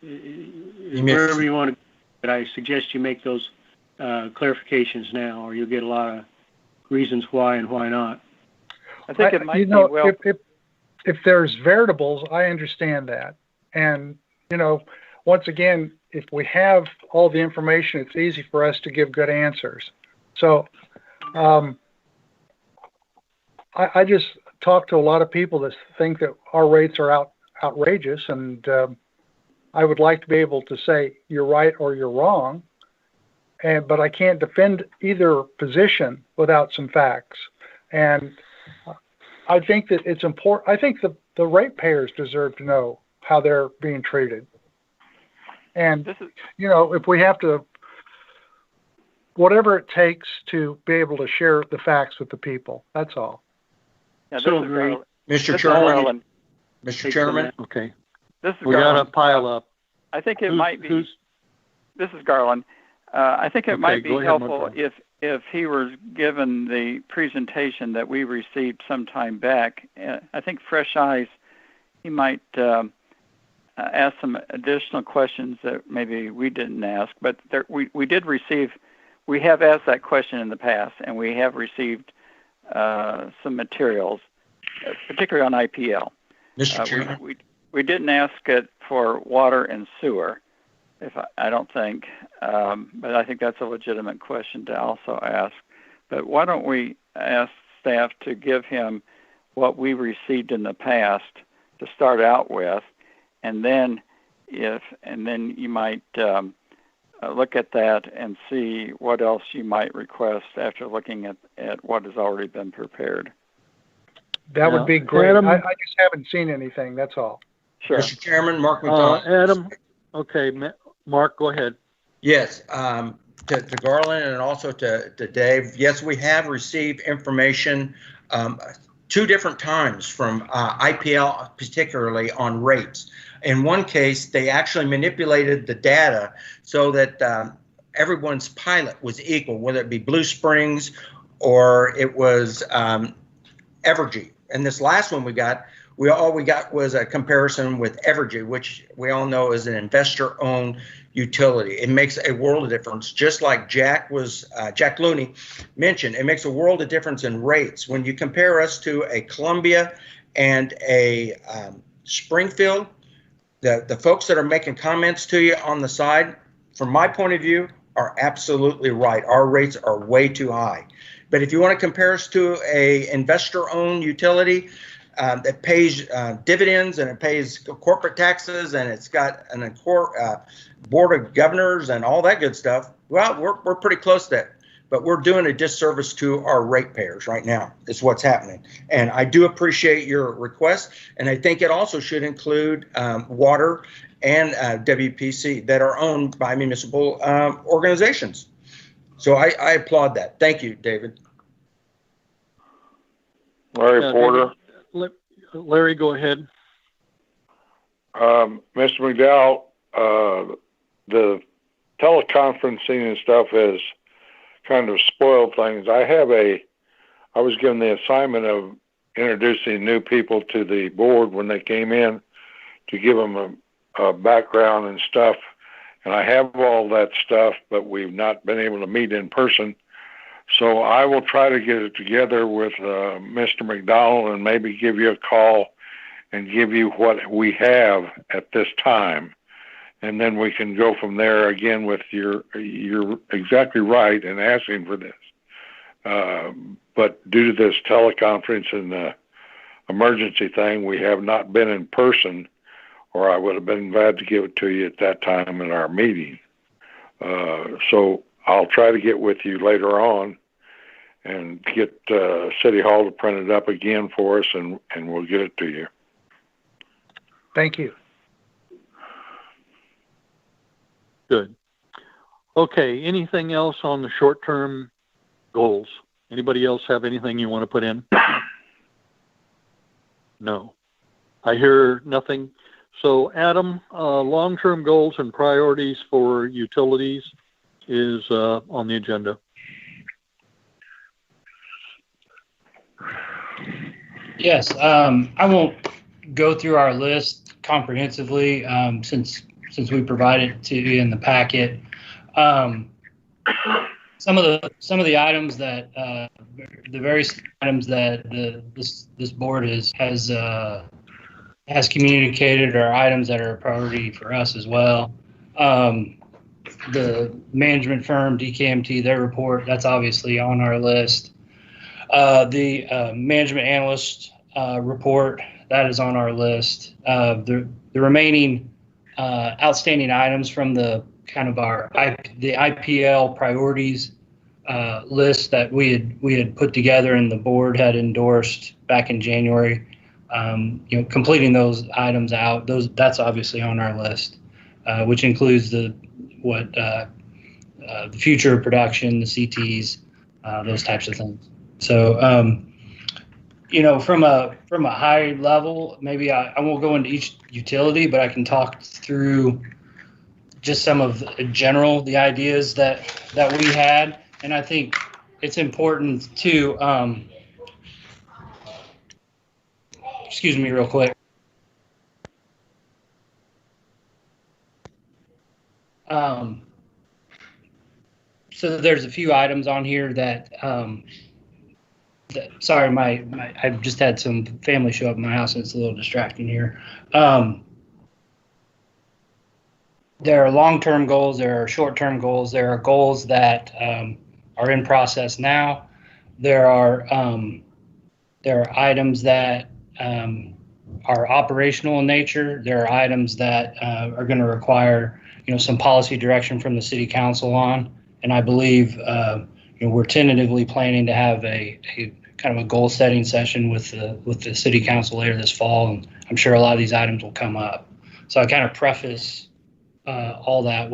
wherever you want to. but I suggest you make those clarifications now, or you'll get a lot of reasons why and why not. I think it might you know, be well. if there's variables, I understand that. And, you know, once again, if we have all the information, it's easy for us to give good answers. So I just talk to a lot of people that think that our rates are outrageous, and I would like to be able to say you're right or you're wrong, but I can't defend either position without some facts. And I think that it's important. I think the ratepayers deserve to know how they're being treated. And, you know, if we have to, whatever it takes to be able to share the facts with the people, that's all. Yeah, So agree. Mr. Chairman. Mr. Chairman. Okay. This is We got Garland. to pile up. I think it might be. This is Garland. I think it might be helpful if he was given the presentation that we received some time back. I think fresh eyes, he might ask some additional questions that maybe we didn't ask. But we have asked that question in the past, and we have received some materials, particularly on IPL. Mr. Chairman. We didn't ask it for water and sewer, I don't think, but I think that's a legitimate question to also ask. But why don't we ask staff to give him what we received in the past to start out with, and then you might look at that and see what else you might request after looking at what has already been prepared. That would be great. Adam, I just haven't seen anything. That's all. Sure. Mr. Chairman, Mark McDonald. Adam, okay, Mark, go ahead. Yes, to Garland and also to Dave. Yes, we have received information 2 different times from IPL, particularly on rates. In one case, they actually manipulated the data so that everyone's pilot was equal, whether it be Blue Springs or it was Evergy. And this last one all we got was a comparison with Evergy, which we all know is an investor-owned utility. It makes a world of difference. Just like Jack Looney mentioned, it makes a world of difference in rates. When you compare us to a Columbia and a Springfield, the folks that are making comments to you on the side, from my point of view, are absolutely right. Our rates are way too high. But if you want to compare us to a investor-owned utility that pays dividends and it pays corporate taxes and it's got an board of governors and all that good stuff, well, we're pretty close to that. But we're doing a disservice to our ratepayers right now, is what's happening. And I do appreciate your request. And I think it also should include water and WPC that are owned by municipal organizations. So I applaud that. Thank you, David. Larry Porter. Larry, go ahead. Mr. McDowell, the teleconferencing and stuff has kind of spoiled things. I was given the assignment of introducing new people to the board when they came in to give them a background and stuff. And I have all that stuff, but we've not been able to meet in person. So I will try to get it together with Mr. McDonald and maybe give you a call and give you what we have at this time. And then we can go from there again with you're exactly right in asking for this. But due to this teleconference and the emergency thing, we have not been in person, or I would have been glad to give it to you at that time in our meeting. So I'll try to get with you later on and get City Hall to print it up again for us, and we'll get it to you. Thank you. Good. Okay, anything else on the short-term goals? Anybody else have anything you want to put in? No. I hear nothing. So, Adam, long-term goals and priorities for utilities is on the agenda. Yes, I won't go through our list comprehensively since we provided it to you in the packet. Some of the items that the various items that this board has communicated are items that are a priority for us as well. The management firm DKMT, their report, that's obviously on our list. The management analyst report, that is on our list. The remaining outstanding items from the kind of the IPL priorities list that we had put together and the board had endorsed back in January. Completing those items out, that's obviously on our list, which includes the future production, the CTs, those types of things. So, from a high level, maybe I won't go into each utility, but I can talk through just some of the ideas that we had. And I think it's important to, excuse me real quick. So there's a few items on here that, sorry, I've just had some family show up in my house and it's a little distracting here. There are long-term goals, there are short-term goals, there are goals that are in process now. There are items that are operational in nature. There are items that are going to require, some policy direction from the city council on. And I believe, we're tentatively planning to have a kind of a goal setting session with the city council later this fall. And I'm sure a lot of these items will come up. So I kind of preface all that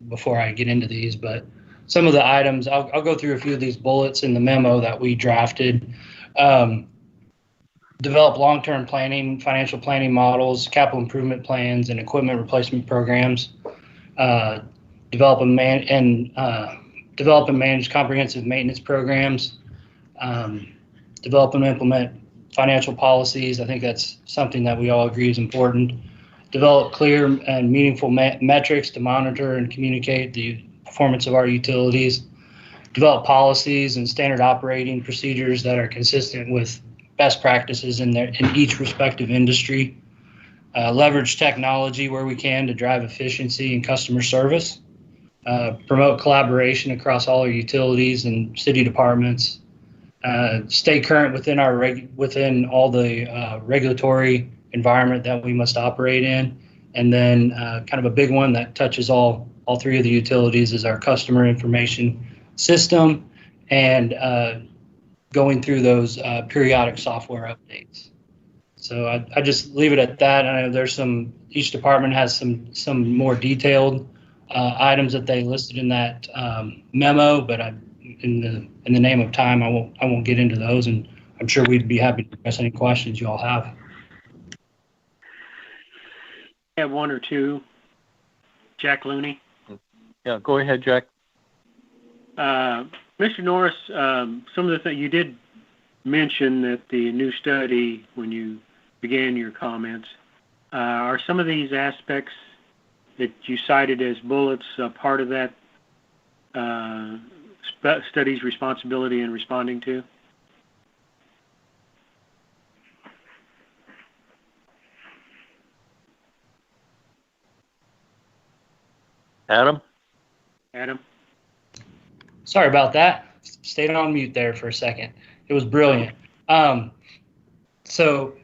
before I get into these, but some of the items, I'll go through a few of these bullets in the memo that we drafted. Develop long-term planning, financial planning models, capital improvement plans, and equipment replacement programs. Develop and manage comprehensive maintenance programs. Develop and implement financial policies. I think that's something that we all agree is important. Develop clear and meaningful metrics to monitor and communicate the performance of our utilities. Develop policies and standard operating procedures that are consistent with best practices in each respective industry. Leverage technology where we can to drive efficiency and customer service. Promote collaboration across all our utilities and city departments. Stay current within all the regulatory environment that we must operate in. And then kind of a big one that touches all three of the utilities is our customer information system and going through those periodic software updates. So I just leave it at that. I know each department has some more detailed items that they listed in that memo, but in the name of time, I won't get into those, and I'm sure we'd be happy to address any questions you all have. I have one or two. Jack Looney. Yeah, go ahead, Jack. Mr. Norris, some of the things you did mention that the new study, when you began your comments, are some of these aspects that you cited as bullets part of that study's responsibility in responding to? Adam? Sorry about that. Stayed on mute there for a second. It was brilliant. So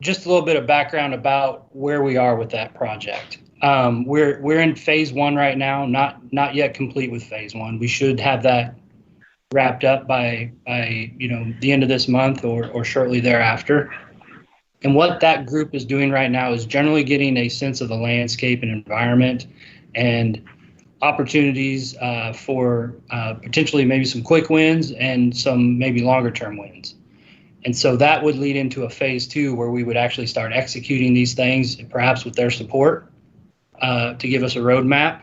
just a little bit of background about where we are with that project. We're in phase one right now, not yet complete with phase one. We should have that wrapped up by the end of this month or shortly thereafter. And what that group is doing right now is generally getting a sense of the landscape and environment and opportunities for potentially maybe some quick wins and some maybe longer term wins. And so that would lead into a phase two where we would actually start executing these things, perhaps with their support, to give us a roadmap.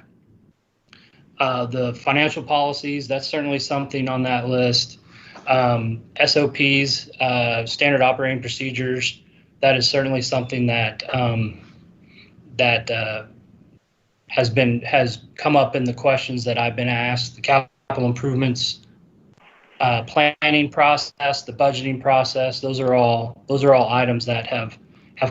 The financial policies, that's certainly something on that list. SOPs, standard operating procedures, that is certainly something that has come up in the questions that I've been asked. The capital improvements planning process, the budgeting process, those are all items that have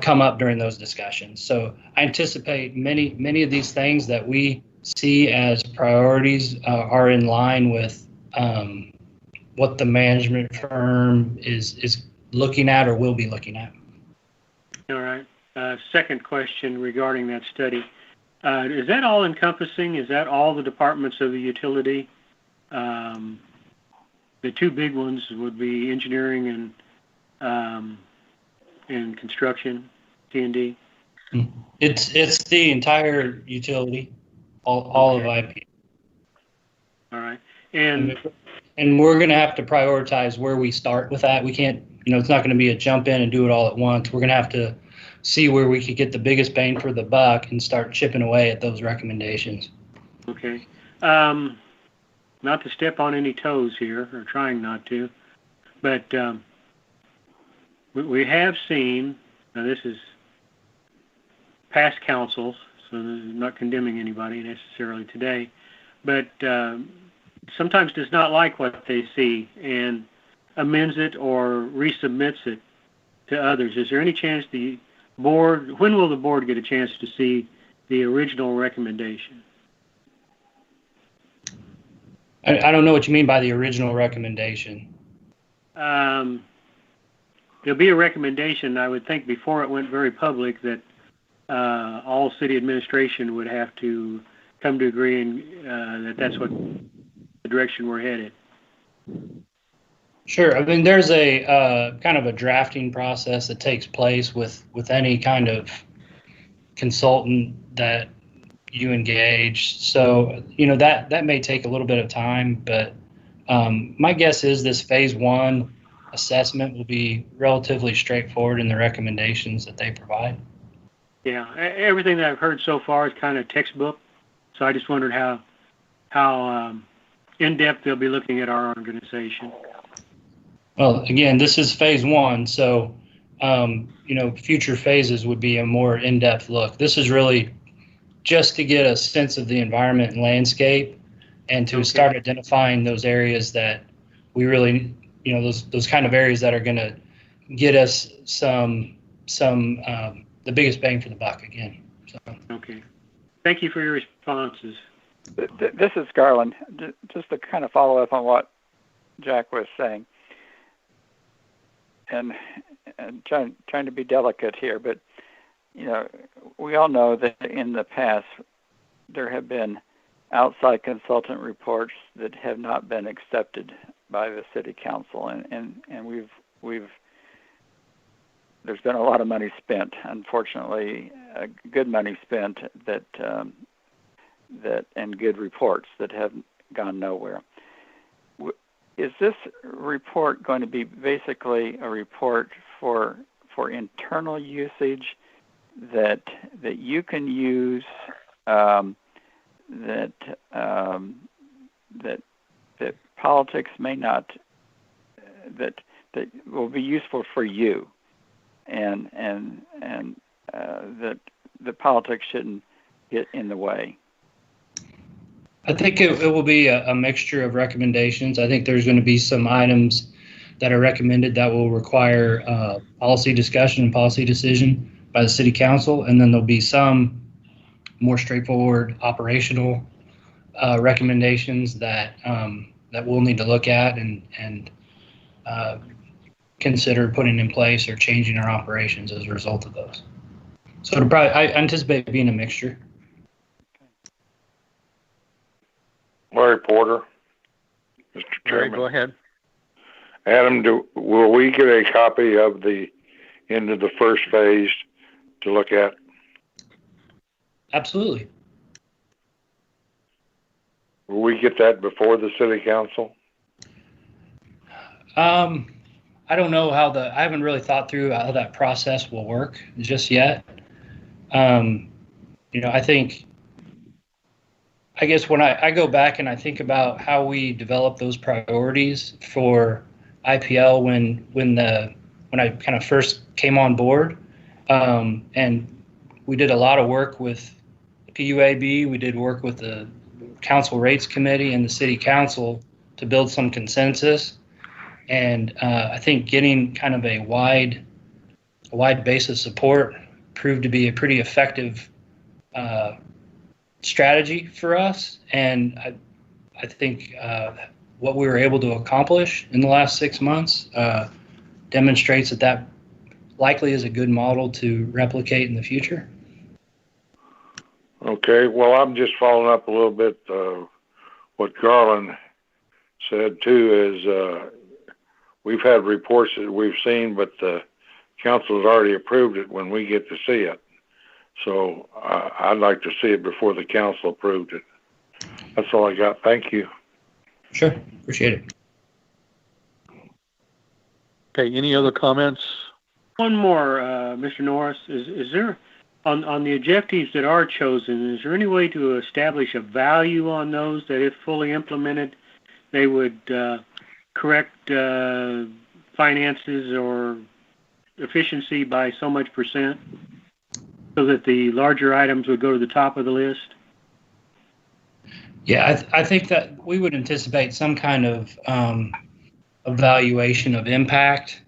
come up during those discussions. So I anticipate many of these things that we see as priorities are in line with what the management firm is looking at or will be looking at. All right. Second question regarding that study. Is that all encompassing? Is that all the departments of the utility? The two big ones would be engineering and construction, T&D. It's the entire utility, all of IP. All right. And we're going to have to prioritize where we start with that. We can't, it's not going to be a jump in and do it all at once. We're going to have to see where we could get the biggest bang for the buck and start chipping away at those recommendations. Okay. Not to step on any toes here, or trying not to, but we have seen, now this is past councils, so I'm not condemning anybody necessarily today, but sometimes does not like what they see and amends it or resubmits it to others. Is there any chance when will the board get a chance to see the original recommendation? I don't know what you mean by the original recommendation. There'll be a recommendation, I would think, before it went very public, that all city administration would have to come to agree and that's what the direction we're headed. Sure. I mean, there's a kind of a drafting process that takes place with any kind of consultant that you engage. So, that may take a little bit of time, but my guess is this phase 1 assessment will be relatively straightforward in the recommendations that they provide. Yeah, everything that I've heard so far is kind of textbook. So I just wondered how in-depth they'll be looking at our organization. Well, again, this is phase 1, so future phases would be a more in-depth look. This is really just to get a sense of the environment and landscape, and to start identifying those areas that we really, those kind of areas that are going to get us some the biggest bang for the buck again. So. Okay. Thank you for your responses. This is Garland. Just to kind of follow up on what Jack was saying, and trying to be delicate here, but we all know that in the past there have been outside consultant reports that have not been accepted by the city council, and we've there's been a lot of money spent, unfortunately, good money spent that and good reports that have gone nowhere. Is this report going to be basically a report for internal usage that you can use, that politics may not, that will be useful for you, and that the politics shouldn't get in the way? I think it will be a mixture of recommendations. I think there's going to be some items that are recommended that will require policy discussion and policy decision by the city council, and then there'll be some more straightforward operational recommendations that we'll need to look at and consider putting in place or changing our operations as a result of those. So I anticipate it being a mixture. Larry Porter, Mr. Chairman. Go ahead. Adam, will we get a copy of the end of the first phase to look at? Absolutely. Will we get that before the city council? I don't know I haven't really thought through how that process will work just yet. I guess when I go back and I think about how we develop those priorities for IPL when I kind of first came on board, and we did a lot of work with PUAB. We did work with the Council Rates Committee and the City Council to build some consensus. And I think getting kind of a wide base of support proved to be a pretty effective strategy for us. And I think what we were able to accomplish in the last 6 months demonstrates that likely is a good model to replicate in the future. Okay, well, I'm just following up a little bit what Garland said too. Is we've had reports that we've seen, but the council has already approved it when we get to see it. So I'd like to see it before the council approved it. That's all I got. Thank you. Sure, appreciate it. Okay, any other comments? One more, Mr. Norris. Is there, on the objectives that are chosen, is there any way to establish a value on those that if fully implemented, they would correct finances or efficiency by so much percent so that the larger items would go to the top of the list? Yeah, I think that we would anticipate some kind of evaluation of impact,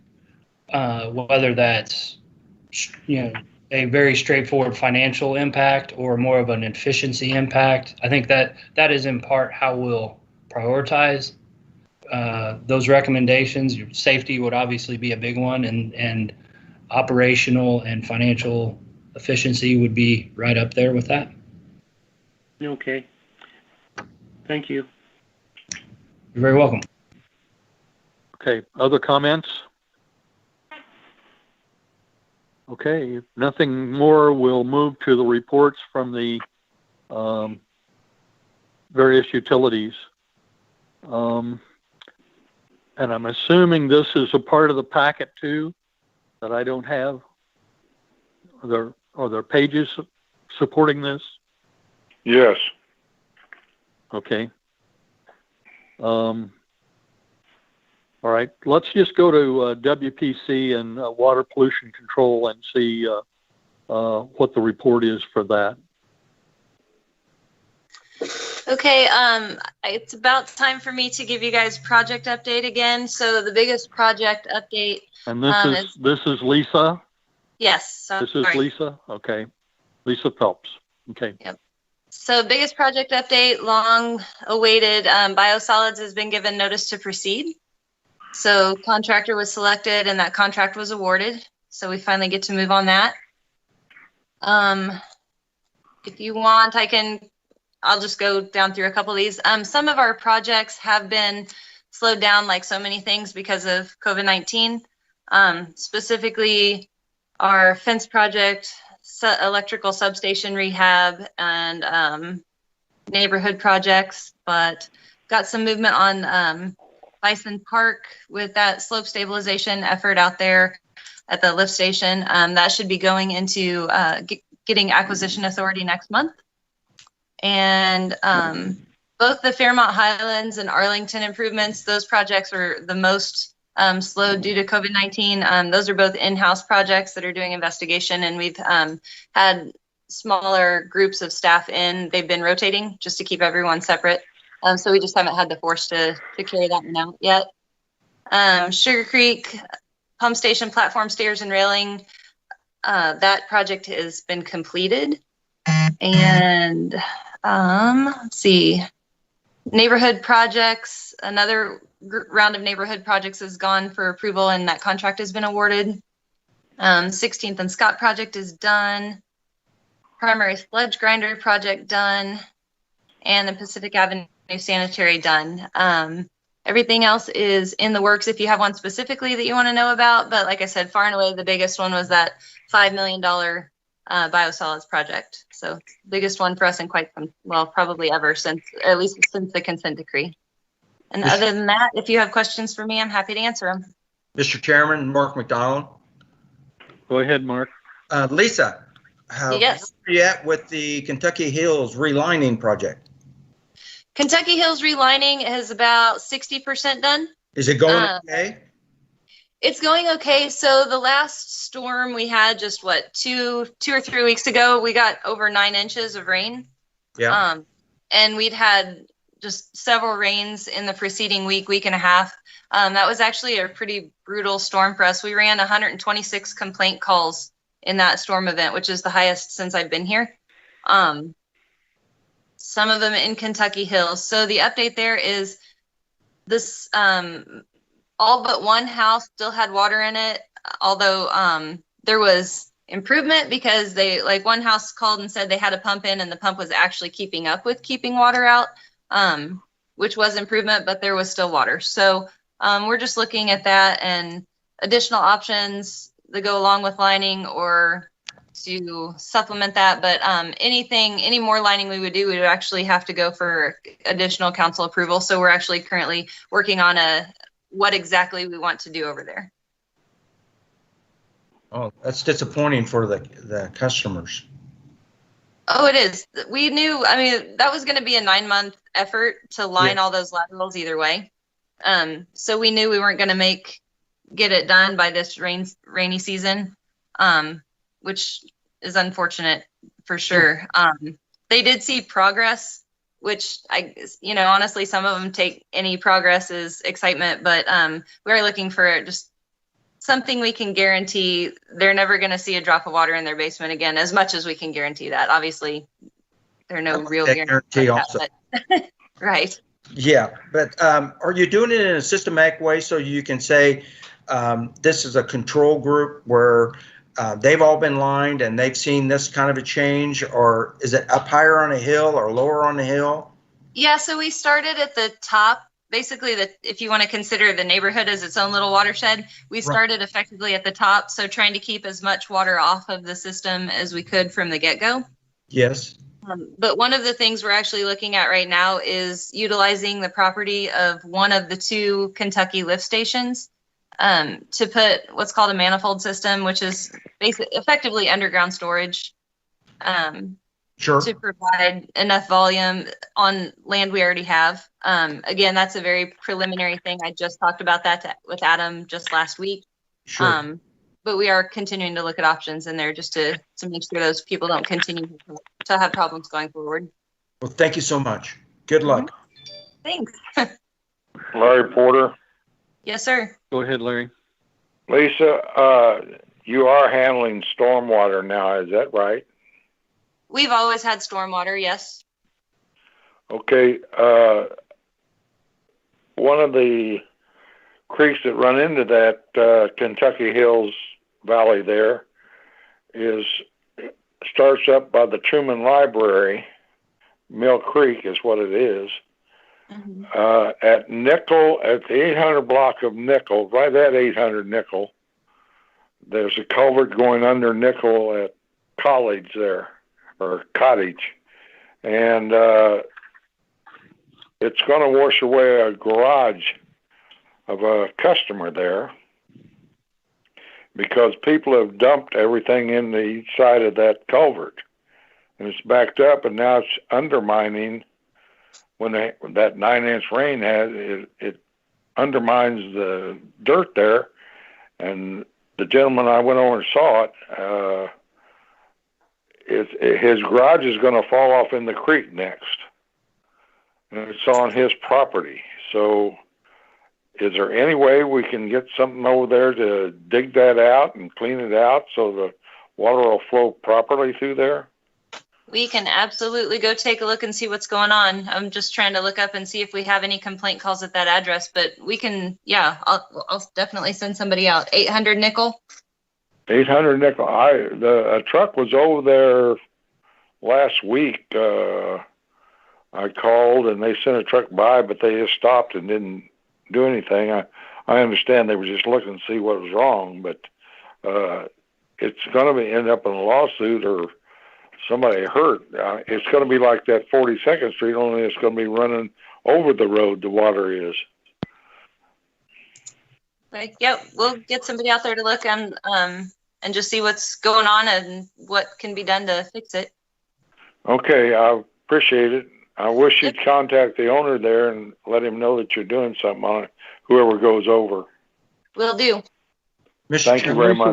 whether that's a very straightforward financial impact or more of an efficiency impact. I think that is in part how we'll prioritize those recommendations. Safety would obviously be a big one, and operational and financial efficiency would be right up there with that. Okay. Thank you. You're very welcome. Okay, other comments? Okay, if nothing more, we'll move to the reports from the various utilities. And I'm assuming this is a part of the packet too that I don't have. Are there pages supporting this? Yes. Okay. All right, let's just go to WPC and water pollution control and see what the report is for that. Okay, it's about time for me to give you guys project update again. So the biggest project update. And this is Lisa? Yes. This is Lisa? Okay. Lisa Phelps. Okay. Yep. So biggest project update, long awaited, biosolids has been given notice to proceed. So contractor was selected and that contract was awarded. So we finally get to move on that. If you want, I'll just go down through a couple of these. Some of our projects have been slowed down like so many things because of COVID-19. Specifically our fence project, electrical substation rehab, and neighborhood projects, but got some movement on Bison Park with that slope stabilization effort out there at the lift station. That should be going into getting acquisition authority next month. And both the Fairmont Highlands and Arlington improvements, those projects were the most slowed due to COVID-19. Those are both in-house projects that are doing investigation, and we've had smaller groups of staff in. They've been rotating just to keep everyone separate. So we just haven't had the force to carry that one out yet. Sugar Creek Pump Station platform stairs and railing, that project has been completed. And let's see, neighborhood projects, another round of neighborhood projects has gone for approval and that contract has been awarded. 16th and Scott project is done. Primary sludge grinder project done. And the Pacific Avenue sanitary done. Everything else is in the works if you have one specifically that you want to know about. But like I said, far and away, the biggest one was that $5 million biosolids project. So biggest one for us in quite some, well, probably ever since, at least since the consent decree. And other than that, if you have questions for me, I'm happy to answer them. Mr. Chairman, Mark McDonald. Go ahead, Mark. Lisa, yes. Where are you at with the Kentucky Hills relining project? Kentucky Hills relining is about 60% done. Is it going okay? It's going okay. So the last storm we had just two or 3 weeks ago, we got over 9 inches of rain. Yeah. And we'd had just several rains in the preceding week and a half. That was actually a pretty brutal storm for us. We ran 126 complaint calls in that storm event, which is the highest since I've been here. Some of them in Kentucky Hills. So the update there is this, all but one house still had water in it, although there was improvement because one house called and said they had a pump in and the pump was actually keeping up with keeping water out, which was improvement, but there was still water. So we're just looking at that and additional options that go along with lining or to supplement that. But any more lining we would actually have to go for additional council approval. So we're actually currently working on what exactly we want to do over there. Oh, that's disappointing for the customers. Oh, it is. We knew, that was going to be a 9-month effort to line all those laterals either way. So we knew we weren't going to get it done by this rainy season, which is unfortunate for sure. They did see progress, which honestly, some of them take any progress as excitement, but we are looking for just something we can guarantee they're never going to see a drop of water in their basement again, as much as we can guarantee that. Obviously, there are no real guarantee also. But right. Yeah, but are you doing it in a systematic way so you can say this is a control group where they've all been lined and they've seen this kind of a change, or is it up higher on a hill or lower on a hill? Yeah, so we started at the top. Basically, if you want to consider the neighborhood as its own little watershed, we started effectively at the top. So trying to keep as much water off of the system as we could from the get-go. Yes. But one of the things we're actually looking at right now is utilizing the property of one of the 2 Kentucky lift stations to put what's called a manifold system, which is effectively underground storage. Sure. To provide enough volume on land we already have. Again, that's a very preliminary thing. I just talked about that with Adam just last week. Sure. But we are continuing to look at options in there just to make sure those people don't continue to have problems going forward. Well, thank you so much. Good luck. Thanks. Larry Porter. Yes, sir. Go ahead, Larry. Lisa, you are handling stormwater now, is that right? We've always had stormwater, yes. Okay. One of the creeks that run into that Kentucky Hills Valley there starts up by the Truman Library. Mill Creek is what it is. Mm-hmm. At Nickel, at the 800 block of Nickel, right at 800 Nickel, there's a culvert going under Nickel at College there, or Cottage. And it's going to wash away a garage of a customer there because people have dumped everything in the each side of that culvert. And it's backed up, and now it's undermining. When that 9-inch rain it undermines the dirt there. And the gentleman I went over and saw it, his garage is going to fall off in the creek next. And it's on his property. So is there any way we can get something over there to dig that out and clean it out so the water will flow properly through there? We can absolutely go take a look and see what's going on. I'm just trying to look up and see if we have any complaint calls at that address, but we can, yeah, I'll definitely send somebody out. 800 Nickel? 800 Nickel. A truck was over there last week. I called and they sent a truck by, but they just stopped and didn't do anything. I understand they were just looking to see what was wrong, but it's going to end up in a lawsuit or somebody hurt. It's going to be like that 42nd Street, only it's going to be running over the road the water is. Like, yep, we'll get somebody out there to look and just see what's going on and what can be done to fix it. Okay, I appreciate it. I wish you'd contact the owner there and let him know that you're doing something on it, whoever goes over. Will do. Mr. Thank you Chairman, very Lisa, much.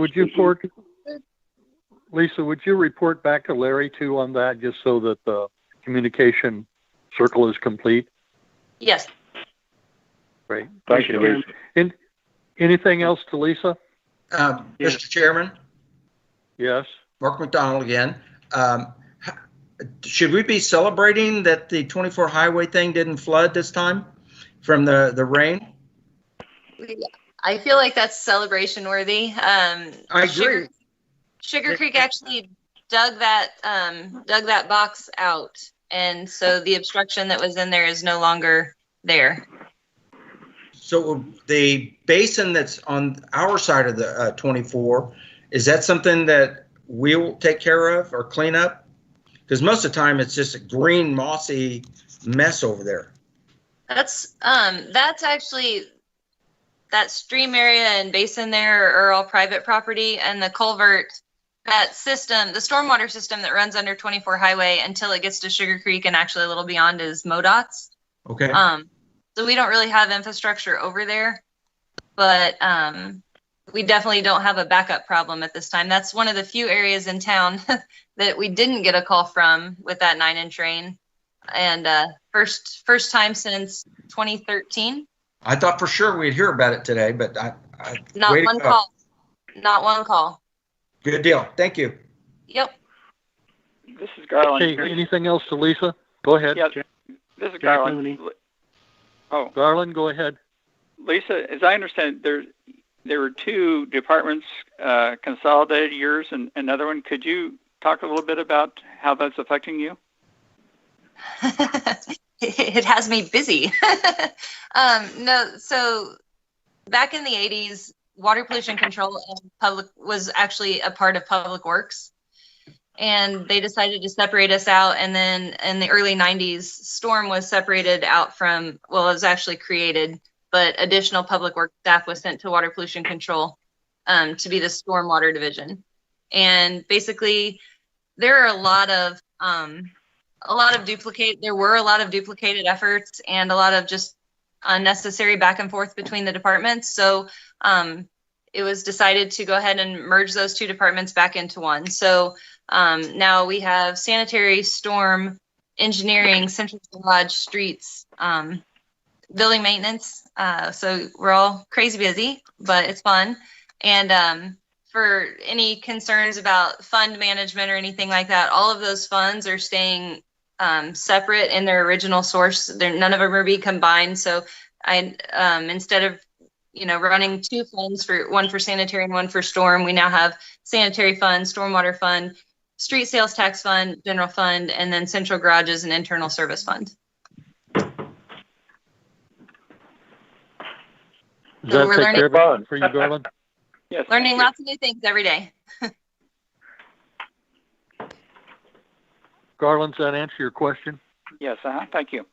would you report back to Larry too on that, just so that the communication circle is complete? Yes. Great. Thank you, Lisa. Anything else to Lisa? Yes. Mr. Chairman, Yes. Mark McDonald again. Should we be celebrating that the 24 highway thing didn't flood this time from the rain? I feel like that's celebration worthy. I agree. Sugar Creek actually dug that box out, and so the obstruction that was in there is no longer there. So the basin that's on our side of the 24, is that something that we'll take care of or clean up? Because most of the time it's just a green mossy mess over there. That's actually, that stream area and basin there are all private property, and the culvert, that system, the stormwater system that runs under 24 highway until it gets to Sugar Creek and actually a little beyond is MoDOT's. Okay. So we don't really have infrastructure over there, but we definitely don't have a backup problem at this time. That's one of the few areas in town that we didn't get a call from with that 9-inch rain, and first time since 2013. I thought for sure we'd hear about it today, but Not one call. Not one call. Good deal. Thank you. Yep. This is Garland. Okay, anything else to Lisa? Go ahead. Yeah, this is Jack Garland. Looney. Oh, Garland, go ahead. Lisa, as I understand, there were two departments consolidated, yours and another one. Could you talk a little bit about how that's affecting you? It has me busy. No, so back in the 80s, water pollution control and public was actually a part of Public Works, and they decided to separate us out. And then in the early 90s, Storm was separated out from, well, it was actually created, but additional Public Works staff was sent to water pollution control to be the stormwater division. And basically, there were a lot of duplicated efforts and a lot of just unnecessary back and forth between the departments. So it was decided to go ahead and merge those two departments back into one. So now we have sanitary, storm, engineering, central garage, streets, building maintenance. So we're all crazy busy, but it's fun. And for any concerns about fund management or anything like that, all of those funds are staying separate in their original source. None of them are being combined. So I, instead of running two funds, one for sanitary and one for storm, we now have sanitary fund, stormwater fund, street sales tax fund, general fund, and then central garages and internal service fund. Does So that we're take learning, care of everything for you, Garland? Yes. learning lots of new things every day. Garland, does that answer your question? Yes. Thank you.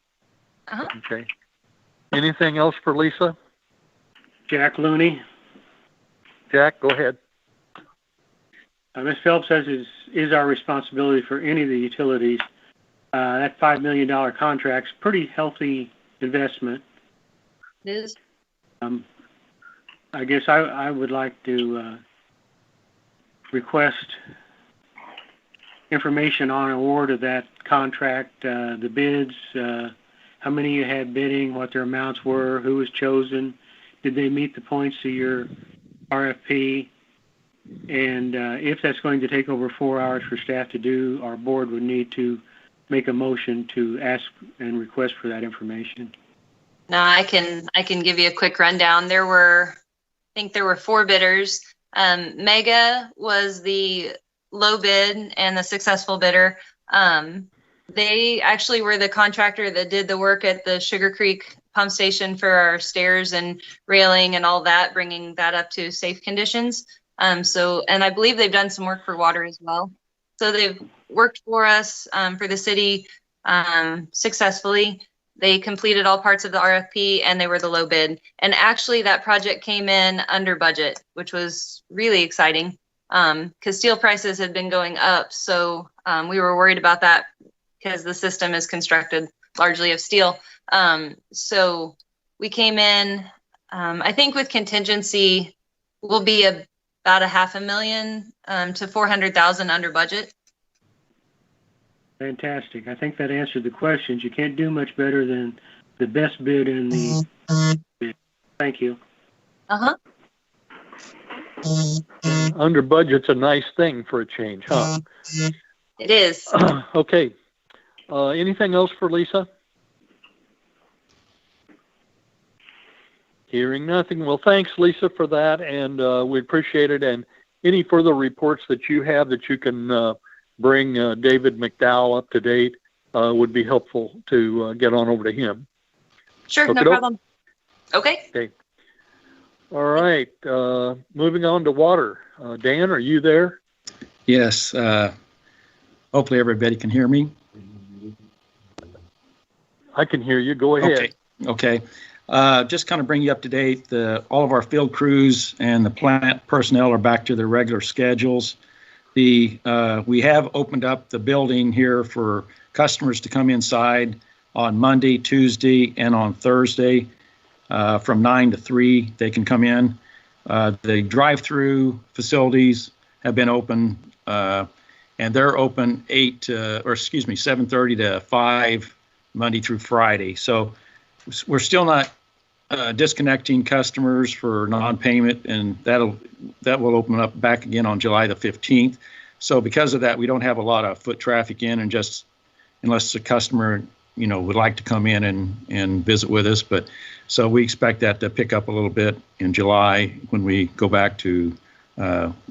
Okay. Anything else for Lisa? Jack Looney. Jack, go ahead. Ms. Phelps says is our responsibility for any of the utilities. That $5 million contract's pretty healthy investment. It is. I guess I would like to request information on award of that contract, the bids, how many you had bidding, what their amounts were, who was chosen, did they meet the points of your RFP, and if that's going to take over 4 hours for staff to do, our board would need to make a motion to ask and request for that information. No, I can give you a quick rundown. I think there were 4 bidders. Mega was the low bid and the successful bidder. They actually were the contractor that did the work at the Sugar Creek pump station for our stairs and railing and all that, bringing that up to safe conditions. And I believe they've done some work for water as well. So they've worked for us, for the city, successfully. They completed all parts of the RFP and they were the low bid. And actually that project came in under budget, which was really exciting, because steel prices had been going up. So we were worried about that because the system is constructed largely of steel. So we came in, I think with contingency, We'll be about $500,000 to $400,000 under budget. Fantastic. I think that answered the questions. You can't do much better than the best bid in the bid. Thank you. Uh-huh. Under budget's a nice thing for a change, huh? It is. Okay. Anything else for Lisa? Hearing nothing. Well, thanks, Lisa, for that, and we appreciate it. And any further reports that you have that you can bring David McDowell up to date would be helpful to get on over to him. Sure, no problem. Okay. Okay. All right. Moving on to water. Dan, are you there? Yes. Hopefully everybody can hear me. I can hear you. Go ahead. Okay. Just kind of bring you up to date. All of our field crews and the plant personnel are back to their regular schedules. We have opened up the building here for customers to come inside on Monday, Tuesday, and on Thursday from 9 to 3. They can come in. The drive-through facilities have been open, and they're open 7:30 to 5 Monday through Friday. So we're still not disconnecting customers for non-payment, and that will open up back again on July the 15th. So because of that, we don't have a lot of foot traffic in, and just unless the customer would like to come in and visit with us. But so we expect that to pick up a little bit in July when we go back to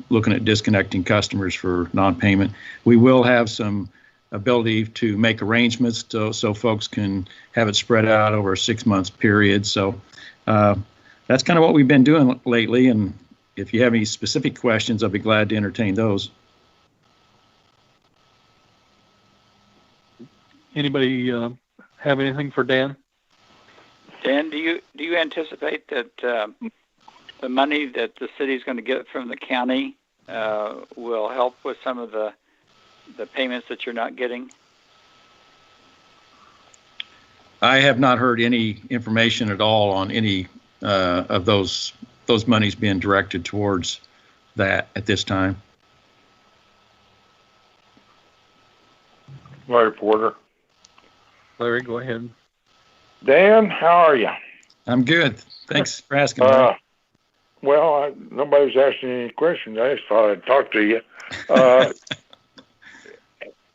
looking at disconnecting customers for non-payment. We will have some ability to make arrangements so folks can have it spread out over a 6-month period. So that's kind of what we've been doing lately. And if you have any specific questions, I'll be glad to entertain those. Anybody have anything for Dan? Dan, do you anticipate that the money that the city is going to get from the county will help with some of the payments that you're not getting? I have not heard any information at all on any of those monies being directed towards that at this time. Larry Porter. Larry, go ahead. Dan, how are you? I'm good. Thanks for asking. Well, nobody was asking any questions. I just thought I'd talk to you.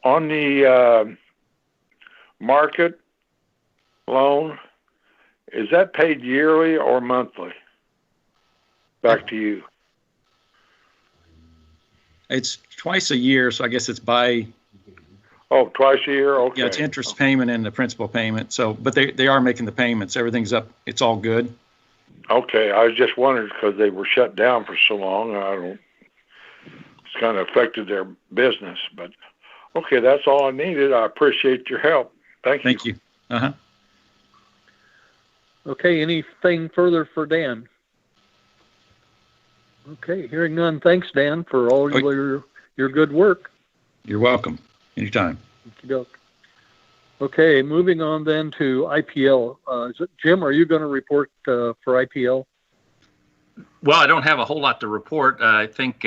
On the market loan, is that paid yearly or monthly? Back to you. It's twice a year, so I guess it's by... Oh, twice a year? Okay. Yeah, it's interest payment and the principal payment. So, but they are making the payments. Everything's up. It's all good. Okay. I was just wondering because they were shut down for so long. It's kind of affected their business. But, okay, that's all I needed. I appreciate your help. Thank you. Thank you. Uh-huh. Okay, anything further for Dan? Okay, hearing none. Thanks, Dan, for all your good work. You're welcome. Anytime. Okay, moving on then to IPL. Jim, are you going to report for IPL? Well, I don't have a whole lot to report. I think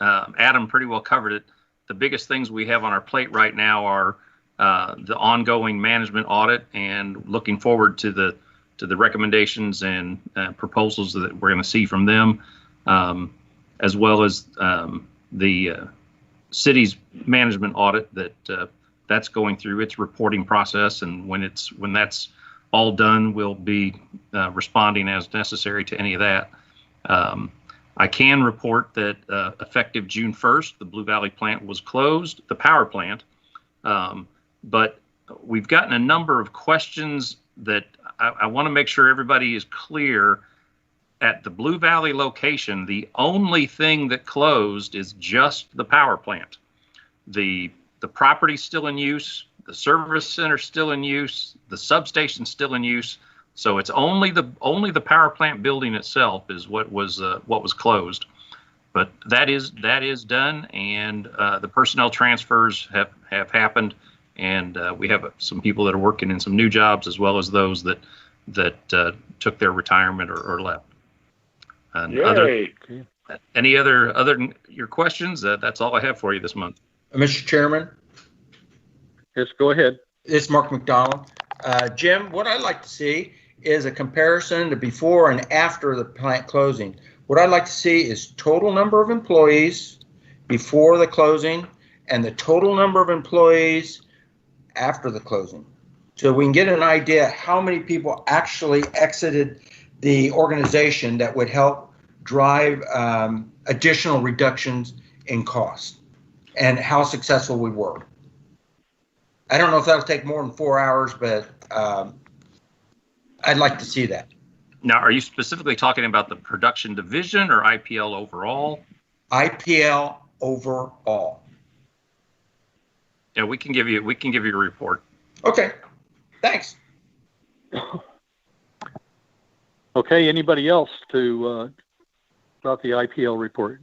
Adam pretty well covered it. The biggest things we have on our plate right now are the ongoing management audit, and looking forward to the recommendations and proposals that we're going to see from them, as well as the city's management audit that's going through its reporting process, and when that's all done, we'll be responding as necessary to any of that. I can report that effective June 1st, the Blue Valley plant was closed, the power plant, but we've gotten a number of questions that I want to make sure everybody is clear. At the Blue Valley location, the only thing that closed is just the power plant. The property's still in use, the service center's still in use, the substation's still in use. So it's only the power plant building itself is what was closed. But that is done, and the personnel transfers have happened, and we have some people that are working in some new jobs, as well as those that took their retirement or left. And Yay. any other than your questions, that's all I have for you this month. Mr. Chairman, Yes, go ahead. it's Mark McDonald. Jim, what I'd like to see is a comparison to before and after the plant closing. What I'd like to see is total number of employees before the closing and the total number of employees after the closing. So we can get an idea how many people actually exited the organization that would help drive additional reductions in cost and how successful we were. I don't know if that'll take more than 4 hours, but I'd like to see that. Now, are you specifically talking about the production division or IPL overall? IPL overall. Yeah, we can give you a report. Okay, thanks. Okay, anybody else to about the IPL report?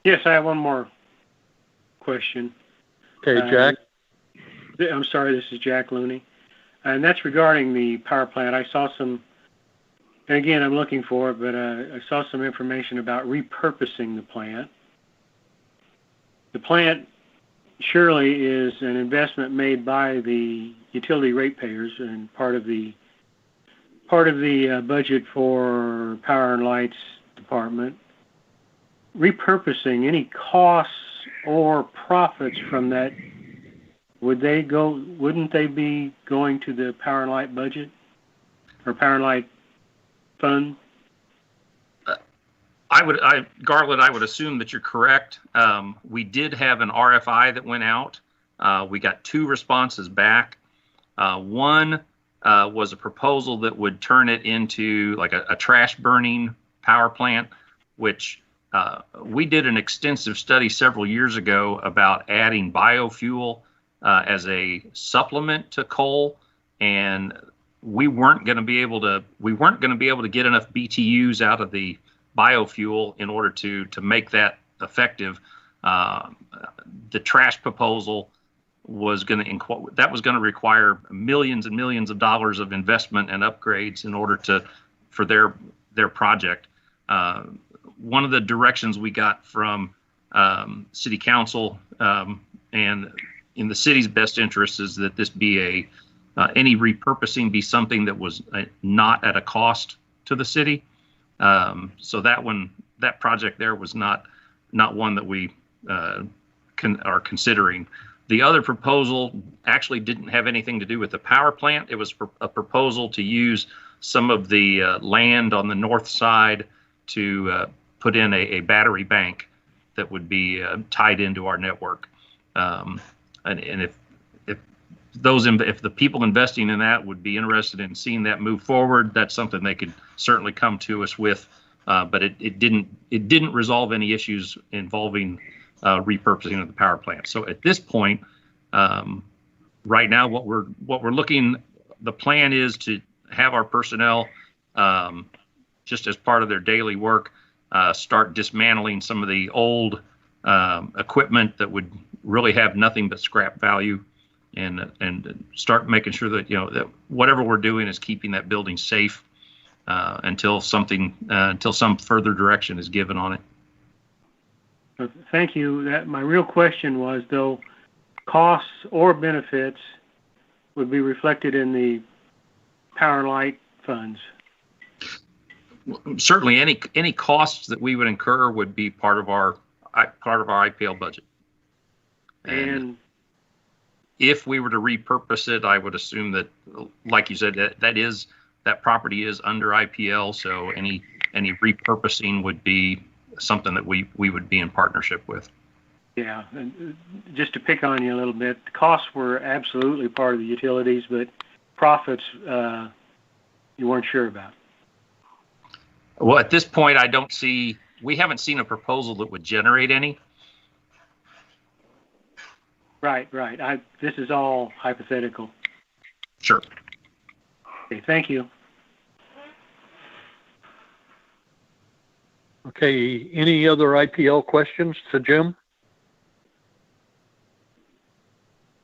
Yes, I have one more question. Okay, Jack. I'm sorry, this is Jack Looney. And that's regarding the power plant. I saw some, and again, I'm looking for it, but I saw some information about repurposing the plant. The plant surely is an investment made by the utility ratepayers and part of the budget for Power and Lights Department. Repurposing, any costs or profits from that, wouldn't they be going to the Power and Light budget or Power and Light fund? Garland, I would assume that you're correct. We did have an RFI that went out. We got 2 responses back. One was a proposal that would turn it into like a trash burning power plant, which we did an extensive study several years ago about adding biofuel as a supplement to coal, and we weren't going to be able to get enough BTUs out of the biofuel in order to make that effective. The trash proposal was going to require millions and millions of dollars of investment and upgrades in order for their project. One of the directions we got from City Council and in the city's best interest is that this be any repurposing be something that was not at a cost to the city. So that project there was not one that we are considering. The other proposal actually didn't have anything to do with the power plant. It was a proposal to use some of the land on the north side to put in a battery bank that would be tied into our network. And if the people investing in that would be interested in seeing that move forward, that's something they could certainly come to us with. But it didn't resolve any issues involving repurposing of the power plant. So at this point, right now, what we're looking, the plan is to have our personnel just as part of their daily work start dismantling some of the old equipment that would really have nothing but scrap value, and start making sure that that whatever we're doing is keeping that building safe until some further direction is given on it. Thank you. My real question was, though, costs or benefits would be reflected in the Power and Light funds. Certainly, any costs that we would incur would be part of our IPL budget. And if we were to repurpose it, I would assume that, like you said, that property is under IPL. So any repurposing would be something that we would be in partnership with. Yeah, and just to pick on you a little bit, the costs were absolutely part of the utilities, but profits you weren't sure about. Well, at this point, we haven't seen a proposal that would generate any. Right. This is all hypothetical. Sure. Okay, thank you. Okay, any other IPL questions to Jim?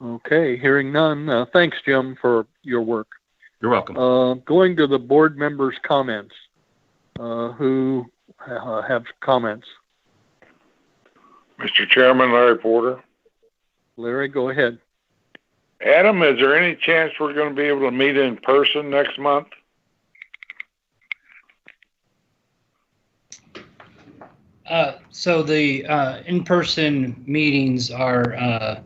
Okay, hearing none. Thanks, Jim, for your work. You're welcome. Going to the board members' comments. Who have comments. Mr. Chairman, Larry Porter. Larry, go ahead. Adam, is there any chance we're going to be able to meet in person next month? So the in-person meetings are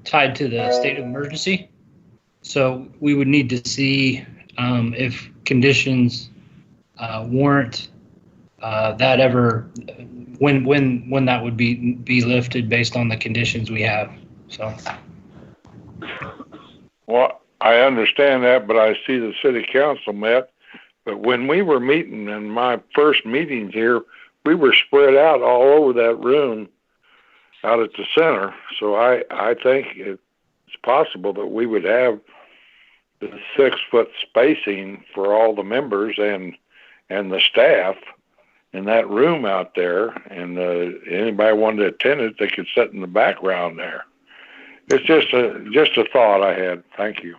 tied to the state of emergency. So we would need to see if conditions warrant that ever, when that would be lifted based on the conditions we have. So. Well, I understand that, but I see the city council met. But when we were meeting in my first meetings here, we were spread out all over that room out at the center. So I think it's possible that we would have the 6-foot spacing for all the members and the staff in that room out there. And anybody wanted to attend it, they could sit in the background there. It's just a thought I had. Thank you.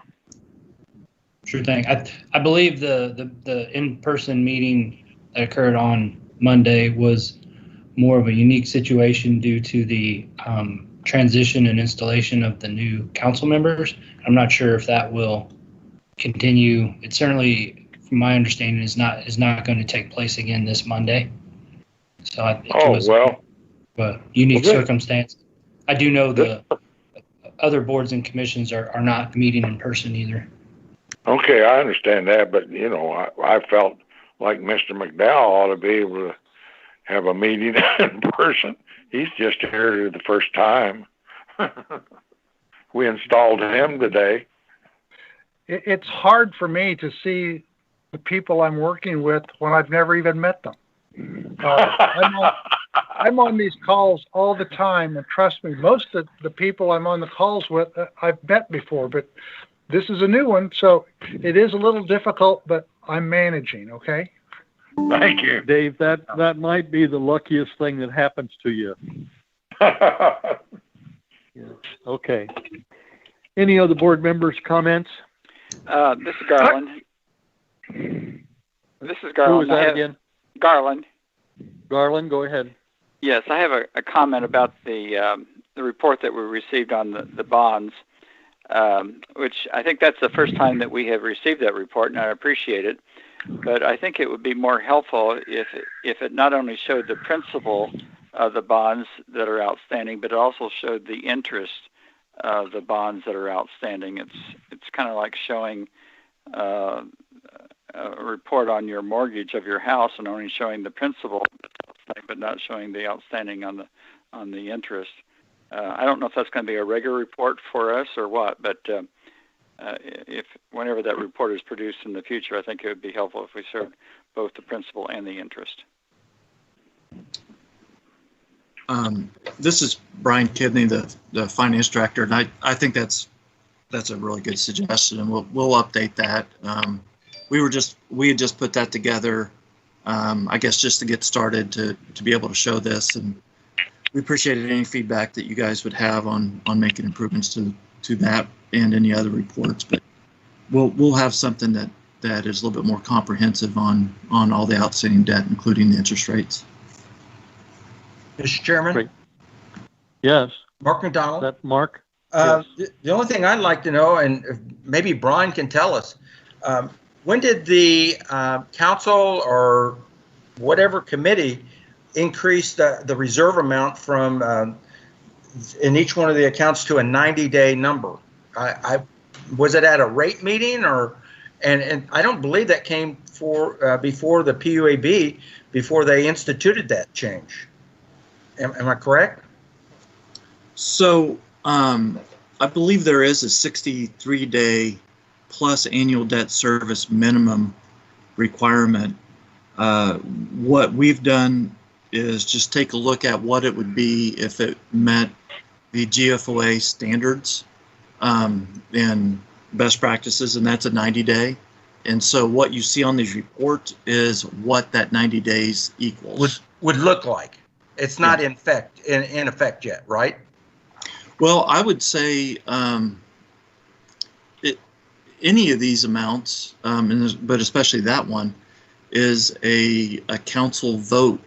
Sure thing. I believe the in-person meeting that occurred on Monday was more of a unique situation due to the transition and installation of the new council members. I'm not sure if that will continue. It certainly, from my understanding, is not going to take place again this Monday. So I think it was a unique circumstance. I do know the other boards and commissions are not meeting in person either. Okay, I understand that, but I felt like Mr. McDowell ought to be able to have a meeting in person. He's just here the first time. We installed him today. It's hard for me to see the people I'm working with when I've never even met them. I'm on these calls all the time, and trust me, most of the people I'm on the calls with, I've met before, but this is a new one, so it is a little difficult, but I'm managing, okay? Thank you. Dave, that might be the luckiest thing that happens to you. Yeah. Okay. Any other board members' comments? This is Garland. This is Garland. Who was that again? Garland. Garland, go ahead. Yes, I have a comment about the report that we received on the bonds, which I think that's the first time that we have received that report, and I appreciate it. But I think it would be more helpful if it not only showed the principal of the bonds that are outstanding, but it also showed the interest of the bonds that are outstanding. It's kind of like showing a report on your mortgage of your house and only showing the principal, but not showing the outstanding on the interest. I don't know if that's going to be a regular report for us or what, but if whenever that report is produced in the future, I think it would be helpful if we showed both the principal and the interest. This is Brian Kidney, the finance director, and I think that's a really good suggestion, and we'll update that. We had just put that together, I guess, just to get started to be able to show this, and we appreciated any feedback that you guys would have on making improvements to that and any other reports. But we'll have something that is a little bit more comprehensive on all the outstanding debt, including the interest rates. Mr. Chairman? Great. Yes. Mark McDonald? That Mark? Yes. The only thing I'd like to know, and maybe Brian can tell us, when did the council or whatever committee increase the reserve amount from in each one of the accounts to a 90-day number? Was it at a rate meeting, or and I don't believe that came before the PUAB, before they instituted that change. Am I correct? So I believe there is a 63-day plus annual debt service minimum requirement. What we've done is just take a look at what it would be if it met the GFOA standards and best practices, and that's a 90-day. And so what you see on these reports is what that 90 days equals. Would look like. It's not in effect yet, right? Well, I would say any of these amounts, but especially that one, is a council vote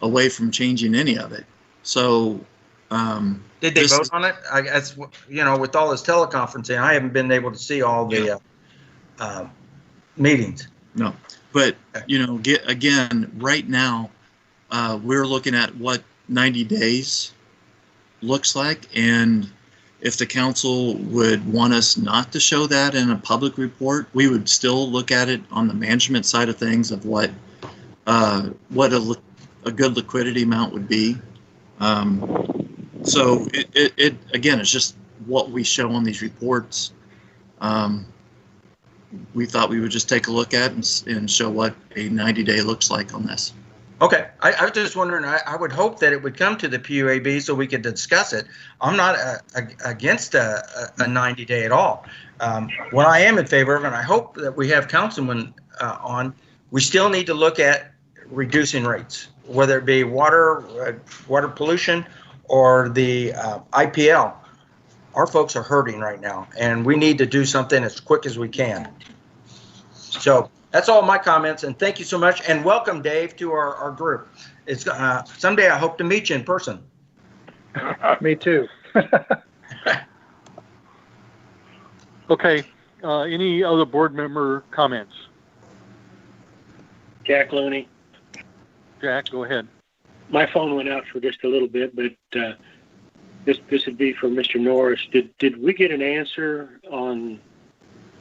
away from changing any of it. So, did they vote on it? I guess, with all this teleconferencing, I haven't been able to see all the meetings. No, but again, right now, we're looking at what 90 days looks like, and if the council would want us not to show that in a public report, we would still look at it on the management side of things of what a good liquidity amount would be. So it again, it's just what we show on these reports. We thought we would just take a look at and show what a 90-day looks like on this. Okay, I was just wondering, I would hope that it would come to the PUAB so we could discuss it. I'm not against a 90-day at all. What I am in favor of, and I hope that we have councilmen on, we still need to look at reducing rates, whether it be water pollution or the IPL. Our folks are hurting right now, and we need to do something as quick as we can. So that's all my comments, and thank you so much, and welcome, Dave, to our group. It's someday I hope to meet you in person. Me too. Okay, any other board member comments? Jack Looney. Jack, go ahead. My phone went out for just a little bit, but this would be for Mr. Norris. Did we get an answer on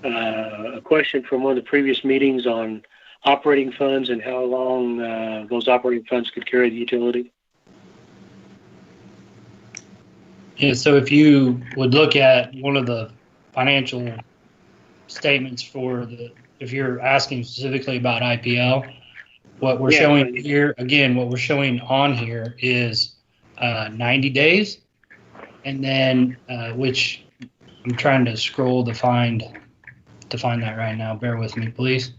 a question from one of the previous meetings on operating funds and how long those operating funds could carry the utility? Yeah, so if you would look at one of the financial statements if you're asking specifically about IPL, what we're showing here, again, what we're showing on here is 90 days. And then, which I'm trying to scroll to find that right now. Bear with me, please.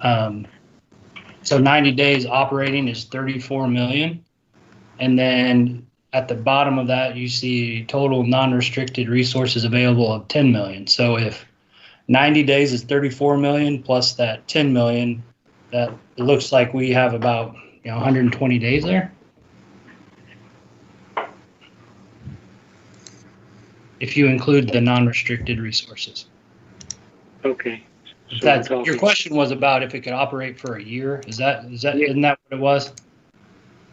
So 90 days operating is 34 million. And then at the bottom of that, you see total non-restricted resources available of 10 million. So if 90 days is 34 million plus that 10 million, that it looks like we have about 120 days there. If you include the non-restricted resources. Okay. So your question was about if it could operate for a year. Isn't that what it was?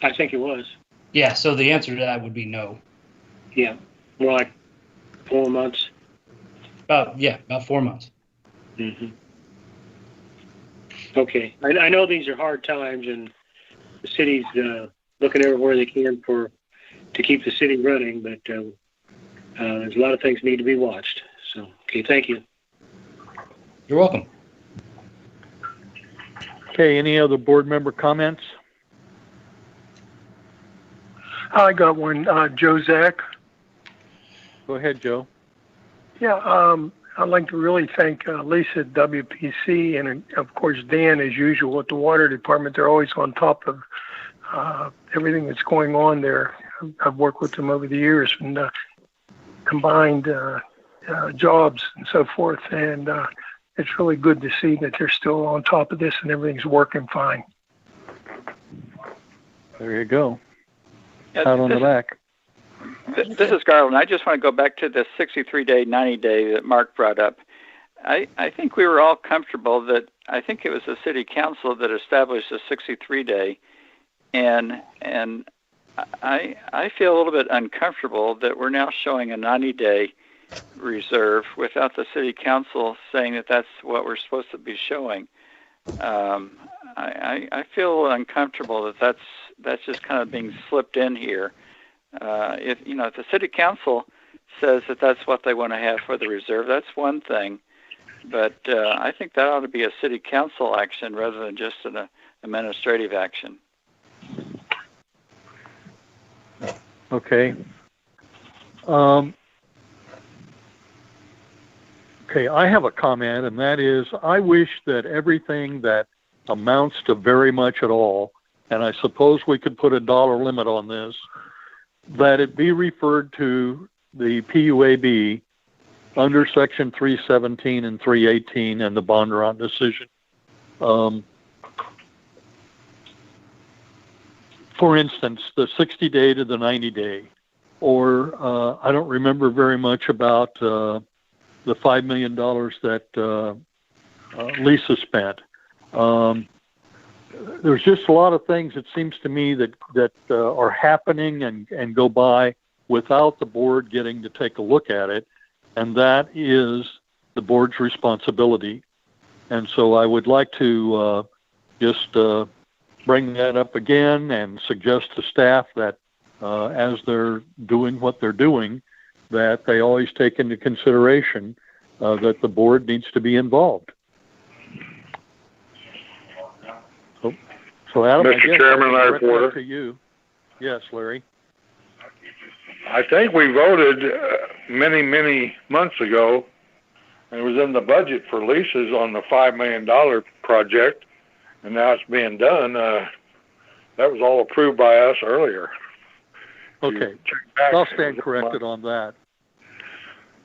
I think it was. Yeah. So the answer to that would be no. Yeah. More like 4 months. About 4 months. Mm-hmm. Okay. I know these are hard times, and the city's looking everywhere they can to keep the city running, but there's a lot of things need to be watched. So, okay, thank you. You're welcome. Okay, any other board member comments? I got one. Joe Zach. Go ahead, Joe. Yeah, I'd like to really thank Lisa at WPC and, of course, Dan, as usual, at the Water Department. They're always on top of everything that's going on there. I've worked with them over the years and combined jobs and so forth, and it's really good to see that they're still on top of this and everything's working fine. There you go. Pat on the back. This is Garland. I just want to go back to the 63-day, 90-day that Mark brought up. I think we were all comfortable that I think it was the city council that established the 63-day, and I feel a little bit uncomfortable that we're now showing a 90-day reserve without the city council saying that that's what we're supposed to be showing. I feel uncomfortable that that's just kind of being slipped in here. If the city council says that that's what they want to have for the reserve, that's one thing. But I think that ought to be a city council action rather than just an administrative action. Okay. Okay, I have a comment, and that is I wish that everything that amounts to very much at all, and I suppose we could put a dollar limit on this, that it be referred to the PUAB under Section 317 and 318 and the Bondurant decision. for instance, the 60-day to the 90-day, or I don't remember very much about the $5 million that Lisa spent. There's just a lot of things, it seems to me, that are happening and go by without the board getting to take a look at it, and that is the board's responsibility. And so I would like to just bring that up again and suggest to staff that as they're doing what they're doing, that they always take into consideration that the board needs to be involved. So Adam, Mr. Chairman, Larry Porter. To you. Yes, Larry. I think we voted many, many months ago, and it was in the budget for leases on the $5 million project, and now it's being done. That was all approved by us earlier. Okay. I'll stand corrected on that.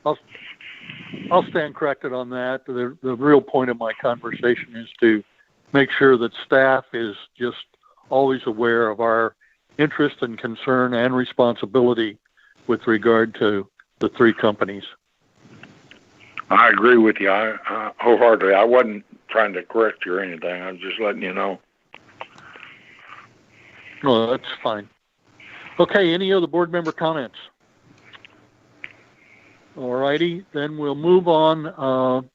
I'll stand corrected on that. The real point of my conversation is to make sure that staff is just always aware of our interest and concern and responsibility with regard to the three companies. I agree with you wholeheartedly. I wasn't trying to correct you or anything. I was just letting you know. No, that's fine. Okay, any other board member comments? All righty, then we'll move on.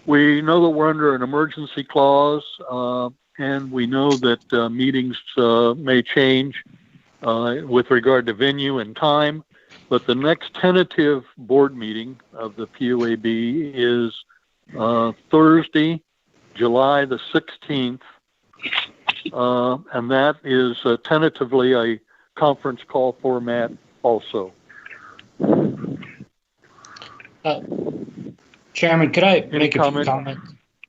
We know that we're under an emergency clause, and we know that meetings may change with regard to venue and time, but the next tentative board meeting of the PUAB is Thursday, July the 16th, and that is tentatively a conference call format also. Chairman, could I make a few comments?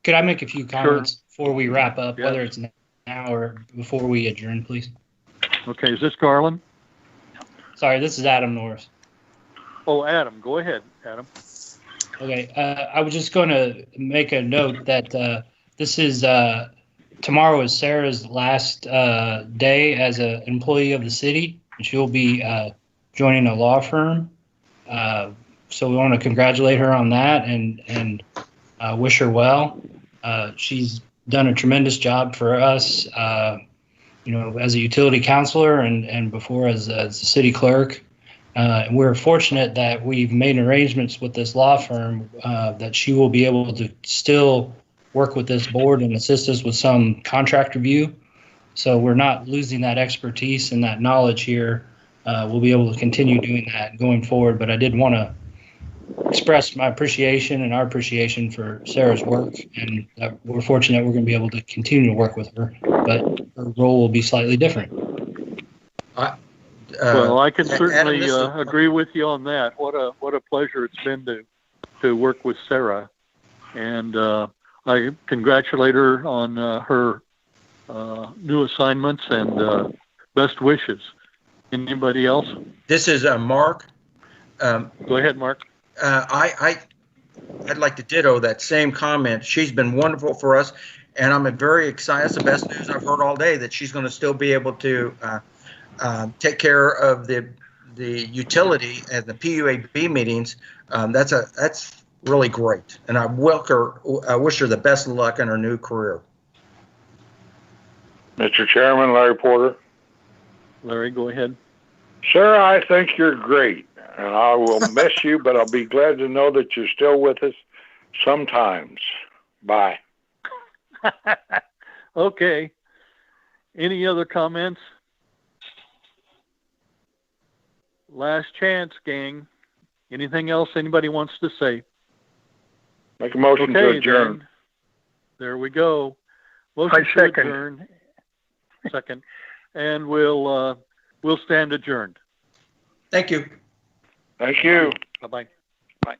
Could I make a few comments before we wrap up, Yes. whether it's now or before we adjourn, please? Okay, is this Garland? Sorry, this is Adam Norris. Oh, Adam, go ahead, Adam. Okay, I was just going to make a note that this is tomorrow is Sarah's last day as an employee of the city, and she'll be joining a law firm. So we want to congratulate her on that and wish her well. She's done a tremendous job for us, as a utility counselor and before as a city clerk. And we're fortunate that we've made arrangements with this law firm that she will be able to still work with this board and assist us with some contract review. So we're not losing that expertise and that knowledge here. We'll be able to continue doing that going forward. But I did want to express my appreciation and our appreciation for Sarah's work, and we're fortunate we're going to be able to continue to work with her, but her role will be slightly different. Well, I can certainly agree with you on that. What a pleasure it's been to work with Sarah, and I congratulate her on her new assignments and best wishes. Anybody else? This is Mark. Go ahead, Mark. I'd like to ditto that same comment. She's been wonderful for us, and I'm very excited. It's the best news I've heard all day that she's going to still be able to take care of the utility at the PUAB meetings. That's really great, and I wish her the best of luck in her new career. Mr. Chairman, Larry Porter. Larry, go ahead. Sir, I think you're great, and I will miss you, but I'll be glad to know that you're still with us sometimes. Bye. Okay. Any other comments? Last chance, gang. Anything else anybody wants to say? Make a motion to adjourn. Then, there we go. Motion to adjourn. Second. And we'll stand adjourned. Thank you. Thank you. Bye-bye. Bye.